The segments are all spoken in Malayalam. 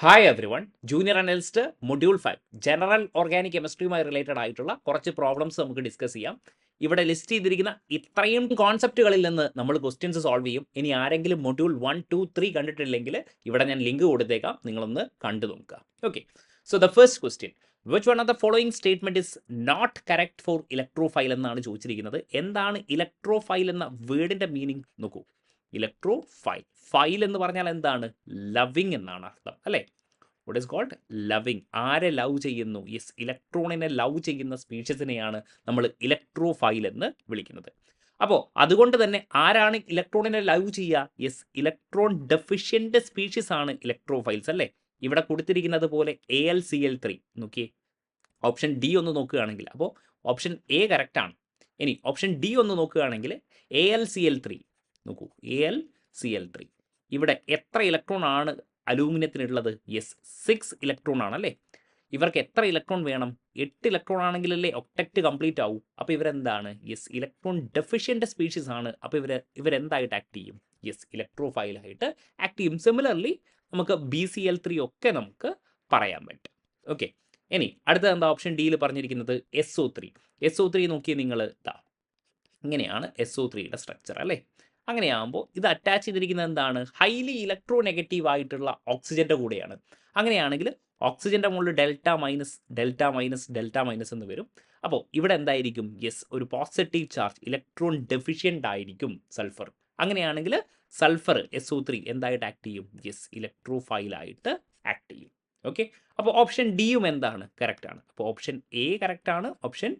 Hi everyone, junior analyst module 5 general organic കെമിസ്ട്രിയുമായി റിലേറ്റഡ് ആയിട്ടുള്ള കുറച്ച് പ്രോബ്ലംസ് നമുക്ക് ഡിസ്കസ് ചെയ്യാം. ഇവിടെ ലിസ്റ്റ് ചെയ്തിരിക്കുന്ന ഇത്രയും കോൺസെപ്റ്റുകളിൽ നിന്ന് നമ്മൾ ക്വസ്റ്റ്യൻസ് സോൾവ് ചെയ്യും. ഇനി ആരെങ്കിലും മൊഡ്യൂൾ 1, 2, 3 കണ്ടിട്ടില്ലെങ്കിൽ ഇവിടെ ഞാൻ ലിങ്ക് കൊടുത്തേക്കാം, നിങ്ങളൊന്ന് കണ്ടു നോക്കുക. Okay, so the first question, which one of the following statement is not correct four electrophile എന്നാണ് ചോദിച്ചിരിക്കുന്നത്. എന്താണ് ഇലക്ട്രോഫൈൽ എന്ന വേർഡിന്റെ മീനിങ് നോക്കൂ. ഇലക്ട്രോഫൈൽ, ഫൈൽ എന്ന് പറഞ്ഞാൽ എന്താണ്? ലവിങ് എന്നാണ് അർത്ഥം, അല്ലേ? What is called loving. ആരെ ലവ് ചെയ്യുന്നു? യെസ്, ഇലക്ട്രോണിനെ ലവ് ചെയ്യുന്ന സ്പീഷീസിനെയാണ് നമ്മൾ ഇലക്ട്രോഫൈൽ എന്ന് വിളിക്കുന്നത്. അപ്പോൾ അതുകൊണ്ട് തന്നെ ആരാണ് ഇലക്ട്രോണിനെ ലവ് ചെയ്യുക? യെസ്, ഇലക്ട്രോൺ ഡെഫിഷ്യൻ്റ് സ്പീഷീസ് ആണ് ഇലക്ട്രോഫൈൽസ്, അല്ലേ? ഇവിടെ കൊടുത്തിരിക്കുന്നത് പോലെ AlCl3 നോക്കിയേ. ഓപ്ഷൻ ഡി ഒന്ന് നോക്കുകയാണെങ്കിൽ, അപ്പോൾ ഓപ്ഷൻ എ കറക്റ്റാണ്. ഇനി ഓപ്ഷൻ ഡി ഒന്ന് നോക്കുകയാണെങ്കിൽ AlCl3 നോക്കൂ, AlCl3. ഇവിടെ എത്ര ഇലക്ട്രോൺ ആണ് അലൂമിനിയത്തിനുള്ളത്? യെസ്, 6 ഇലക്ട്രോൺ ആണ്, അല്ലേ? ഇവർക്ക് എത്ര ഇലക്ട്രോൺ വേണം? 8 ഇലക്ട്രോൺ ആണെങ്കിലല്ലേ ഒക്ടക്റ്റ് കംപ്ലീറ്റ് ആവും. അപ്പോൾ ഇവരെന്താണ്? യെസ്, ഇലക്ട്രോൺ ഡെഫിഷ്യൻ്റ് സ്പീഷീസ് ആണ്. അപ്പോൾ ഇവരെന്തായിട്ട് ആക്ട് ചെയ്യും? യെസ്, ഇലക്ട്രോഫൈലായിട്ട് ആക്ട് ചെയ്യും. സിമിലർലി നമുക്ക് BCl3 ഒക്കെ നമുക്ക് പറയാൻ പറ്റും. ഓക്കെ, ഇനി അടുത്തത് എന്താ? ഓപ്ഷൻ ഡിയിൽ പറഞ്ഞിരിക്കുന്നത് SO3. SO3 നോക്കിയാൽ നിങ്ങൾ ഇതാ, ഇങ്ങനെയാണ് SO3യുടെ സ്ട്രക്ചർ, അല്ലേ? അങ്ങനെയാകുമ്പോൾ ഇത് അറ്റാച്ച് ചെയ്തിരിക്കുന്നത് എന്താണ്? ഹൈലി ഇലക്ട്രോ നെഗറ്റീവ് ആയിട്ടുള്ള ഓക്സിജൻ്റെ കൂടെയാണ്. അങ്ങനെയാണെങ്കിൽ ഓക്സിജൻ്റെ മുകളിൽ delta minus delta minus delta minus എന്ന് വരും. അപ്പോൾ ഇവിടെ എന്തായിരിക്കും? യെസ്, ഒരു പോസിറ്റീവ് ചാർജ്, ഇലക്ട്രോൺ ഡെഫിഷ്യൻ്റ് ആയിരിക്കും സൾഫർ. അങ്ങനെയാണെങ്കിൽ സൾഫർ SO3 എന്തായിട്ട് ആക്ട് ചെയ്യും? യെസ്, ഇലക്ട്രോഫൈലായിട്ട് ആക്ട് ചെയ്യും. ഓക്കെ, അപ്പോൾ ഓപ്ഷൻ ഡിയും എന്താണ്? കറക്റ്റാണ്. അപ്പോൾ ഓപ്ഷൻ എ കറക്റ്റാണ്, ഓപ്ഷൻ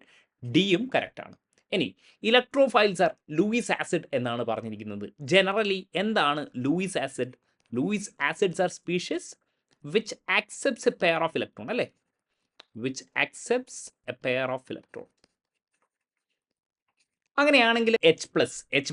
ഡിയും കറക്റ്റാണ്. ഇനി ഇലക്ട്രോഫൈൽസ് ആർ ലൂയിസ് ആസിഡ് എന്നാണ് പറഞ്ഞിരിക്കുന്നത്. ജനറലി എന്താണ് Lewis acid? Lewis acids are species which accepts a pair of electron, അല്ലേ? Which accepts a pair of electron. അങ്ങനെയാണെങ്കിൽ എച്ച്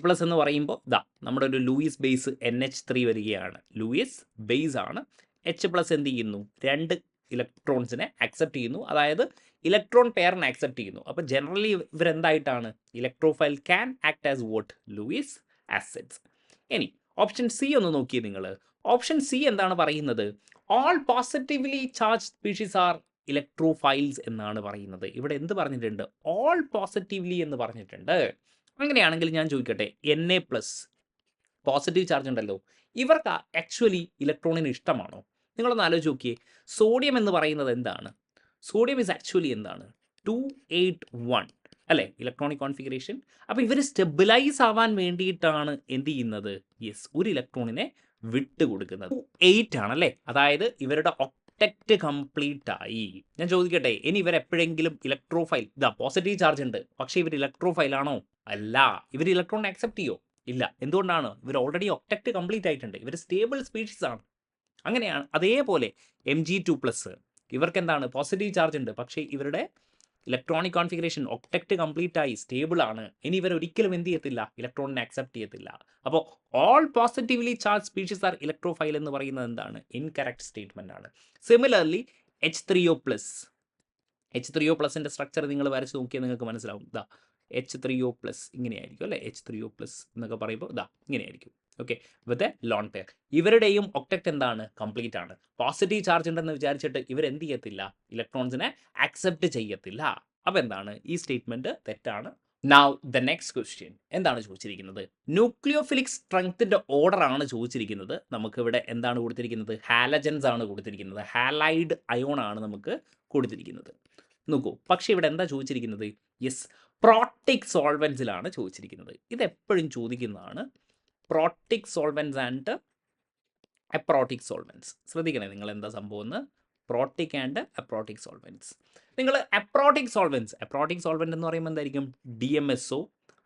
പ്ലസ് എന്ന് പറയുമ്പോൾ ഇതാ നമ്മുടെ ഒരു ലൂയിസ് ബേസ് NH3 വരികയാണ്. ലൂയിസ് ബേസ് ആണ്. എച്ച് പ്ലസ് എന്ത് ചെയ്യുന്നു? 2 ഇലക്ട്രോൺസിനെ ആക്സെപ്റ്റ് ചെയ്യുന്നു, അതായത് ഇലക്ട്രോൺ പെയറിനെ ആക്സെപ്റ്റ് ചെയ്യുന്നു. അപ്പോൾ ജനറലി ഇവരെന്തായിട്ടാണ്? Electrophile can act as what? Lewis acids. ഇനി ഓപ്ഷൻ സി ഒന്ന് നോക്കിയേ നിങ്ങൾ. ഓപ്ഷൻ സി എന്താണ് പറയുന്നത്? All positively charge species are electrophiles എന്നാണ് പറയുന്നത്. ഇവിടെ എന്ത് പറഞ്ഞിട്ടുണ്ട്? ഓൾ പോസിറ്റീവ്ലി എന്ന് പറഞ്ഞിട്ടുണ്ട്. അങ്ങനെയാണെങ്കിൽ ഞാൻ ചോദിക്കട്ടെ, Na പ്ലസ് പോസിറ്റീവ് ചാർജ് ഉണ്ടല്ലോ, ഇവർക്ക് ആക്ച്വലി ഇലക്ട്രോണിന് ഇഷ്ടമാണോ? നിങ്ങളൊന്ന് ആലോചിച്ച് നോക്കിയേ. സോഡിയം എന്ന് പറയുന്നത് എന്താണ്? സോഡിയം ഇസ് ആക്ച്വലി എന്താണ്? 281, അല്ലേ? Electronic configuration. അപ്പോൾ ഇവർ സ്റ്റെബിലൈസ് ആവാൻ വേണ്ടിയിട്ടാണ് എന്ത് ചെയ്യുന്നത്? യെസ്, ഒരു ഇലക്ട്രോണിനെ വിട്ട് കൊടുക്കുന്നത്. 8 ആണല്ലേ? അതായത് ഇവരുടെ ഒക്ടക്റ്റ് കംപ്ലീറ്റ് ആയി. ഞാൻ ചോദിക്കട്ടെ, ഇനി ഇവരെപ്പോഴെങ്കിലും ഇലക്ട്രോഫൈൽ, ഇതാ പോസിറ്റീവ് ചാർജ് ഉണ്ട്, പക്ഷേ ഇവർ ഇലക്ട്രോഫൈൽ ആണോ? അല്ല. ഇവർ ഇലക്ട്രോൺ ആക്സെപ്റ്റ് ചെയ്യോ? ഇല്ല. എന്തുകൊണ്ടാണ്? ഇവർ ഓൾറെഡി ഒക്ടക്റ്റ് കംപ്ലീറ്റ് ആയിട്ടുണ്ട്. ഇവർ സ്റ്റേബിൾ സ്പീഷീസ് ആണ്. അങ്ങനെയാണ്. അതേപോലെ Mg2+, ഇവർക്ക് എന്താണ്? പോസിറ്റീവ് ചാർജ് ഉണ്ട്, പക്ഷേ ഇവരുടെ ഇലക്ട്രോണിക് കോൺഫിഗറേഷൻ ഒക്ടക്റ്റ് കംപ്ലീറ്റ് ആയി, സ്റ്റേബിൾ ആണ്. ഇനി ഇവർ ഒരിക്കലും എന്ത് ചെയ്യത്തില്ല? ഇലക്ട്രോണിനെ ആക്സെപ്റ്റ് ചെയ്യത്തില്ല. അപ്പോൾ all positively charge species are electrophile എന്ന് പറയുന്നത് എന്താണ്? ഇൻകറക്റ്റ് സ്റ്റേറ്റ്മെന്റ് ആണ്. സിമിലർലി H3O+, H3O+ന്റെ സ്ട്രക്ചർ നിങ്ങൾ വരച്ച് നോക്കിയാൽ നിങ്ങൾക്ക് മനസ്സിലാവും. ഇതാ H3O+, ഇങ്ങനെയായിരിക്കും, അല്ലേ? H3O+ എന്നൊക്കെ പറയുമ്പോൾ ഇതാ ഇങ്ങനെയായിരിക്കും. Okay, with a lone pair. ഇവരുടെയും ഒക്ടക്റ്റ് എന്താണ്? കംപ്ലീറ്റ് ആണ്. പോസിറ്റീവ് ചാർജ് ഉണ്ടെന്ന് വിചാരിച്ചിട്ട് ഇവരെന്ത് ചെയ്യത്തില്ല? ഇലക്ട്രോൺസിനെ ആക്സെപ്റ്റ് ചെയ്യത്തില്ല. അപ്പോൾ എന്താണ്? ഈ സ്റ്റേറ്റ്മെന്റ് തെറ്റാണ്. നൗ ദ നെക്സ്റ്റ് ക്വസ്റ്റ്യൻ എന്താണ് ചോദിച്ചിരിക്കുന്നത്? ന്യൂക്ലിയോഫിലിക് സ്ട്രെങ്ത്തിന്റെ ഓർഡർ ആണ് ചോദിച്ചിരിക്കുന്നത്. നമുക്ക് ഇവിടെ എന്താണ് കൊടുത്തിരിക്കുന്നത്? ഹാലജൻസ് ആണ് കൊടുത്തിരിക്കുന്നത്. ഹാലൈഡ് അയോൺ ആണ് നമുക്ക് കൊടുത്തിരിക്കുന്നത്. നോക്കൂ, പക്ഷേ ഇവിടെ എന്താ ചോദിച്ചിരിക്കുന്നത്? യെസ്, പ്രോട്ടിക് സോൾവെൻസിലാണ് ചോദിച്ചിരിക്കുന്നത്. ഇത് എപ്പോഴും ചോദിക്കുന്നതാണ്. Protic solvents and അപ്രോട്ടിക് solvents. ശ്രദ്ധിക്കണേ നിങ്ങൾ എന്താ സംഭവം എന്ന്. Protic and അപ്രോട്ടിക് solvents. നിങ്ങൾ അപ്രോട്ടിക് സോൾവെൻറ്റ് എന്ന് പറയുമ്പോൾ എന്തായിരിക്കും? DMSO,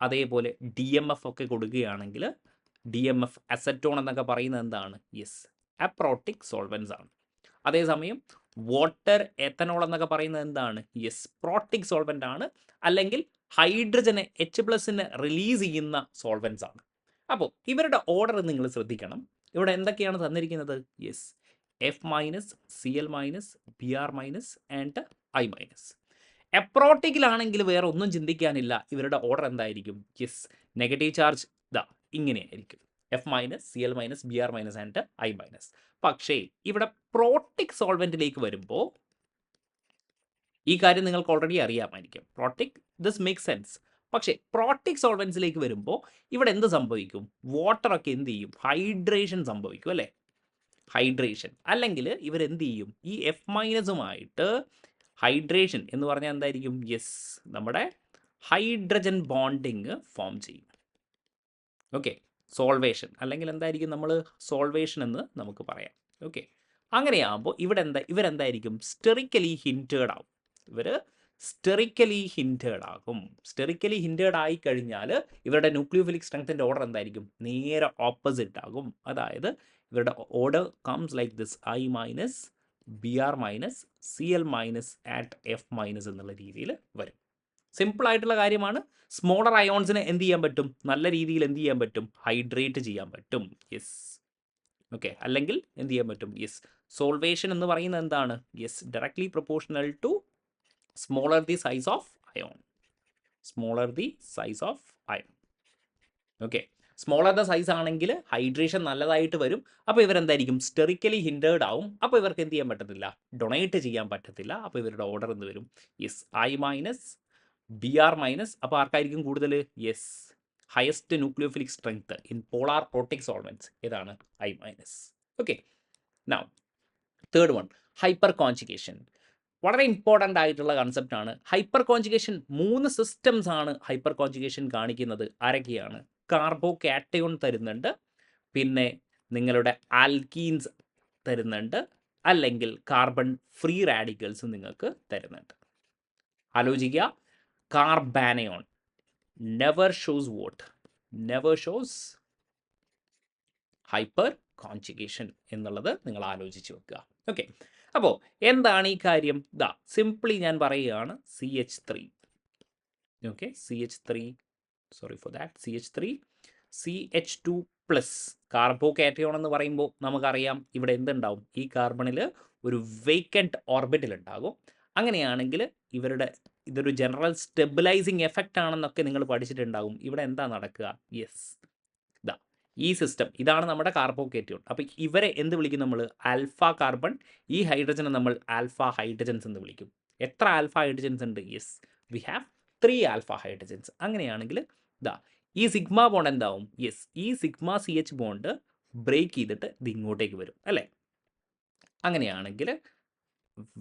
അതേപോലെ DMF ഒക്കെ കൊടുക്കുകയാണെങ്കിൽ DMF അസറ്റോൺ എന്നൊക്കെ പറയുന്നത് എന്താണ്? യെസ്, അപ്രോട്ടിക് സോൾവെൻസ് ആണ്. അതേസമയം വാട്ടർ, എത്തനോൾ എന്നൊക്കെ പറയുന്നത് എന്താണ്? യെസ്, പ്രോട്ടിക് സോൾവെൻ്റ് ആണ്. അല്ലെങ്കിൽ ഹൈഡ്രജനെ H+നെ റിലീസ് ചെയ്യുന്ന സോൾവെൻസ് ആണ്. അപ്പോൾ ഇവരുടെ ഓർഡർ നിങ്ങൾ ശ്രദ്ധിക്കണം. ഇവിടെ എന്തൊക്കെയാണ് തന്നിരിക്കുന്നത്? Yes, F-, Cl-, Br- and I-. അപ്രോട്ടിക്കിലാണെങ്കിൽ വേറെ ഒന്നും ചിന്തിക്കാനില്ല. ഇവരുടെ ഓർഡർ എന്തായിരിക്കും? യെസ്, നെഗറ്റീവ് ചാർജ് ഇതാ ഇങ്ങനെയായിരിക്കും. F minus, C L minus, B R minus and I minus. പക്ഷേ ഇവിടെ പ്രോട്ടിക് സോൾവെന്റിലേക്ക് വരുമ്പോൾ ഈ കാര്യം നിങ്ങൾക്ക് ഓൾറെഡി അറിയാമായിരിക്കും. Protic, this make sense. പക്ഷേ പ്രോട്ടിക് സോൾവെൻസിലേക്ക് വരുമ്പോൾ ഇവിടെ എന്ത് സംഭവിക്കും? വാട്ടറൊക്കെ എന്ത് ചെയ്യും? ഹൈഡ്രേഷൻ സംഭവിക്കും അല്ലേ? ഹൈഡ്രേഷൻ. അല്ലെങ്കിൽ ഇവരെന്ത് ചെയ്യും? ഈ എഫ് മൈനസുമായിട്ട് ഹൈഡ്രേഷൻ എന്ന് പറഞ്ഞാൽ എന്തായിരിക്കും? യെസ്, നമ്മുടെ ഹൈഡ്രജൻ ബോണ്ടിങ് ഫോം ചെയ്യും. ഓക്കെ, സോൾവേഷൻ അല്ലെങ്കിൽ എന്തായിരിക്കും നമ്മൾ സോൾവേഷൻ എന്ന് നമുക്ക് പറയാം. ഓക്കെ, അങ്ങനെയാകുമ്പോൾ ഇവരെന്തായിരിക്കും? സ്റ്റെറിക്കലി ഹിൻറ്റേഡ് ആവും. ഇവർ സ്റ്റെറിക്കലി ഹിൻറ്റേഡ് ആകും. സ്റ്റെറിക്കലി ഹിൻറ്റേഡ് ആയി കഴിഞ്ഞാൽ ഇവരുടെ ന്യൂക്ലിയോഫിലിക് സ്ട്രെങ്ത്തിൻ്റെ ഓർഡർ എന്തായിരിക്കും? നേരെ ഓപ്പോസിറ്റ് ആകും. അതായത് ഇവരുടെ order comes like this: I minus, B R minus, C L minus at F minus എന്നുള്ള രീതിയിൽ വരും. സിമ്പിൾ ആയിട്ടുള്ള കാര്യമാണ്. സ്മോളർ അയോൺസിനെ എന്ത് ചെയ്യാൻ പറ്റും? നല്ല രീതിയിൽ എന്ത് ചെയ്യാൻ പറ്റും? ഹൈഡ്രേറ്റ് ചെയ്യാൻ പറ്റും. Yes, okay. അല്ലെങ്കിൽ എന്ത് ചെയ്യാൻ പറ്റും? യെസ്, സോൾവേഷൻ എന്ന് പറയുന്നത് എന്താണ്? Yes, directly proportional to smaller the size of ion. Smaller the size of ion. Okay, smaller the size ആണെങ്കിൽ ഹൈഡ്രേഷൻ നല്ലതായിട്ട് വരും. അപ്പോൾ ഇവരെന്തായിരിക്കും? സ്റ്റെറിക്കലി ഹിൻഡേർഡ് ആവും. അപ്പോൾ ഇവർക്ക് എന്ത് ചെയ്യാൻ പറ്റത്തില്ല? ഡൊണേറ്റ് ചെയ്യാൻ പറ്റത്തില്ല. അപ്പോൾ ഇവരുടെ ഓർഡർ എന്ത് വരും? Yes, I minus, B R minus. അപ്പോൾ ആർക്കായിരിക്കും കൂടുതൽ? Yes, highest nucleophilic strength in polar protic solvents ഏതാണ്? I minus. Okay, now third one, hyperconjugation. വളരെ ഇമ്പോർട്ടൻ്റ് ആയിട്ടുള്ള കൺസെപ്റ്റാണ് ഹൈപ്പർ കോൺജുഗേഷൻ. 3 സിസ്റ്റംസ് ആണ് ഹൈപ്പർ കോൺജുഗേഷൻ കാണിക്കുന്നത്. ആരൊക്കെയാണ്? കാർബോ കാറ്റയോൺ തരുന്നുണ്ട്, പിന്നെ നിങ്ങളുടെ ആൽക്കീൻസ് തരുന്നുണ്ട്, അല്ലെങ്കിൽ കാർബൺ ഫ്രീ റാഡിക്കൽസ് നിങ്ങൾക്ക് തരുന്നുണ്ട്. ആലോചിക്കുക, carbanion never shows what? Never shows hyperconjugation എന്നുള്ളത് നിങ്ങൾ ആലോചിച്ച് വെക്കുക. ഓക്കെ, അപ്പോൾ എന്താണ് ഈ കാര്യം? ദാ സിംപ്ലി ഞാൻ പറയുകയാണ്, CH3. Okay, CH3, sorry for that, CH3, CH2 plus. Carbo cation എന്ന് പറയുമ്പോൾ നമുക്കറിയാം ഇവിടെ എന്തുണ്ടാവും? ഈ കാർബണിൽ ഒരു വേക്കൻറ്റ് ഓർബിറ്റൽ ഉണ്ടാകും. അങ്ങനെയാണെങ്കിൽ ഇതൊരു ജനറൽ സ്റ്റെബിലൈസിങ് എഫക്റ്റ് ആണെന്നൊക്കെ നിങ്ങൾ പഠിച്ചിട്ടുണ്ടാകും. ഇവിടെ എന്താ നടക്കുക? യെസ്, ഈ സിസ്റ്റം ഇതാണ് നമ്മുടെ കാർബോ കാറ്റയോൺ. അപ്പോൾ ഇവരെ എന്ത് വിളിക്കും നമ്മൾ? Alpha carbon. ഈ ഹൈഡ്രജനെ നമ്മൾ ആൽഫ ഹൈഡ്രജൻസ് എന്ന് വിളിക്കും. എത്ര ആൽഫ ഹൈഡ്രജൻസ് ഉണ്ട്? Yes, we have 3 alpha hydrogens. അങ്ങനെയാണെങ്കിൽ ഈ സിഗ്മ ബോണ്ട് എന്താവും? യെസ്, ഈ സിഗ്മ CH ബോണ്ട് ബ്രേക്ക് ചെയ്തിട്ട് ഇത് ഇങ്ങോട്ടേക്ക് വരും അല്ലേ? അങ്ങനെയാണെങ്കിൽ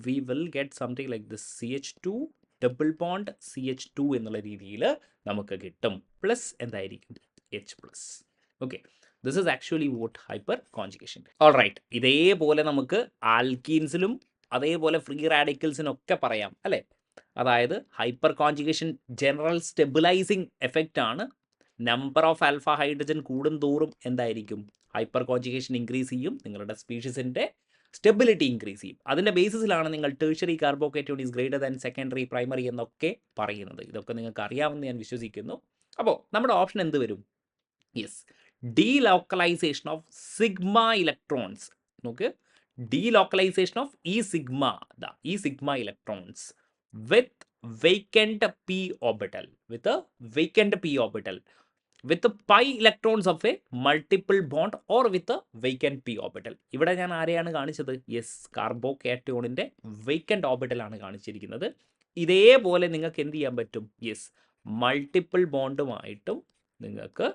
we will get something like this: CH2 double bond CH2 എന്നുള്ള രീതിയിൽ നമുക്ക് കിട്ടും. പ്ലസ് എന്തായിരിക്കും? H plus. Okay, this is actually what hyper conjugation. All right, ഇതേപോലെ നമുക്ക് ആൽക്കീൻസിലും അതേപോലെ ഫ്രീ റാഡിക്കൽസിനൊക്കെ പറയാം അല്ലേ? അതായത് hyper conjugation general stabilising effect ആണ്. നമ്പർ ഓഫ് ആൽഫ ഹൈഡ്രജൻ കൂടുന്തോറും എന്തായിരിക്കും? ഹൈപ്പർ കോൺജുഗേഷൻ ഇൻക്രീസ് ചെയ്യും, നിങ്ങളുടെ സ്പീഷീസിൻ്റെ സ്റ്റെബിലിറ്റി ഇൻക്രീസ് ചെയ്യും. അതിൻ്റെ ബേസിസിലാണ് നിങ്ങൾ tertiary carbo cation is greater than secondary primary എന്നൊക്കെ പറയുന്നത്. ഇതൊക്കെ നിങ്ങൾക്ക് അറിയാമെന്ന് ഞാൻ വിശ്വസിക്കുന്നു. അപ്പോൾ നമ്മുടെ ഓപ്ഷൻ എന്ത് വരും? Yes, delocalization of sigma electrons. നോക്ക്, delocalization of E sigma electrons with vacant p orbital, with pi electrons of a multiple bond or with a vacant p orbital. ഇവിടെ ഞാൻ ആരെയാണ് കാണിച്ചത്? യെസ്, കാർബോ കാറ്റയോണിൻ്റെ വേക്കൻറ്റ് ഓർബിറ്റൽ ആണ് കാണിച്ചിരിക്കുന്നത്. ഇതേപോലെ നിങ്ങൾക്ക് എന്ത് ചെയ്യാൻ പറ്റും? യെസ്, മൾട്ടിപ്പിൾ ബോണ്ടുമായിട്ടും നിങ്ങൾക്ക്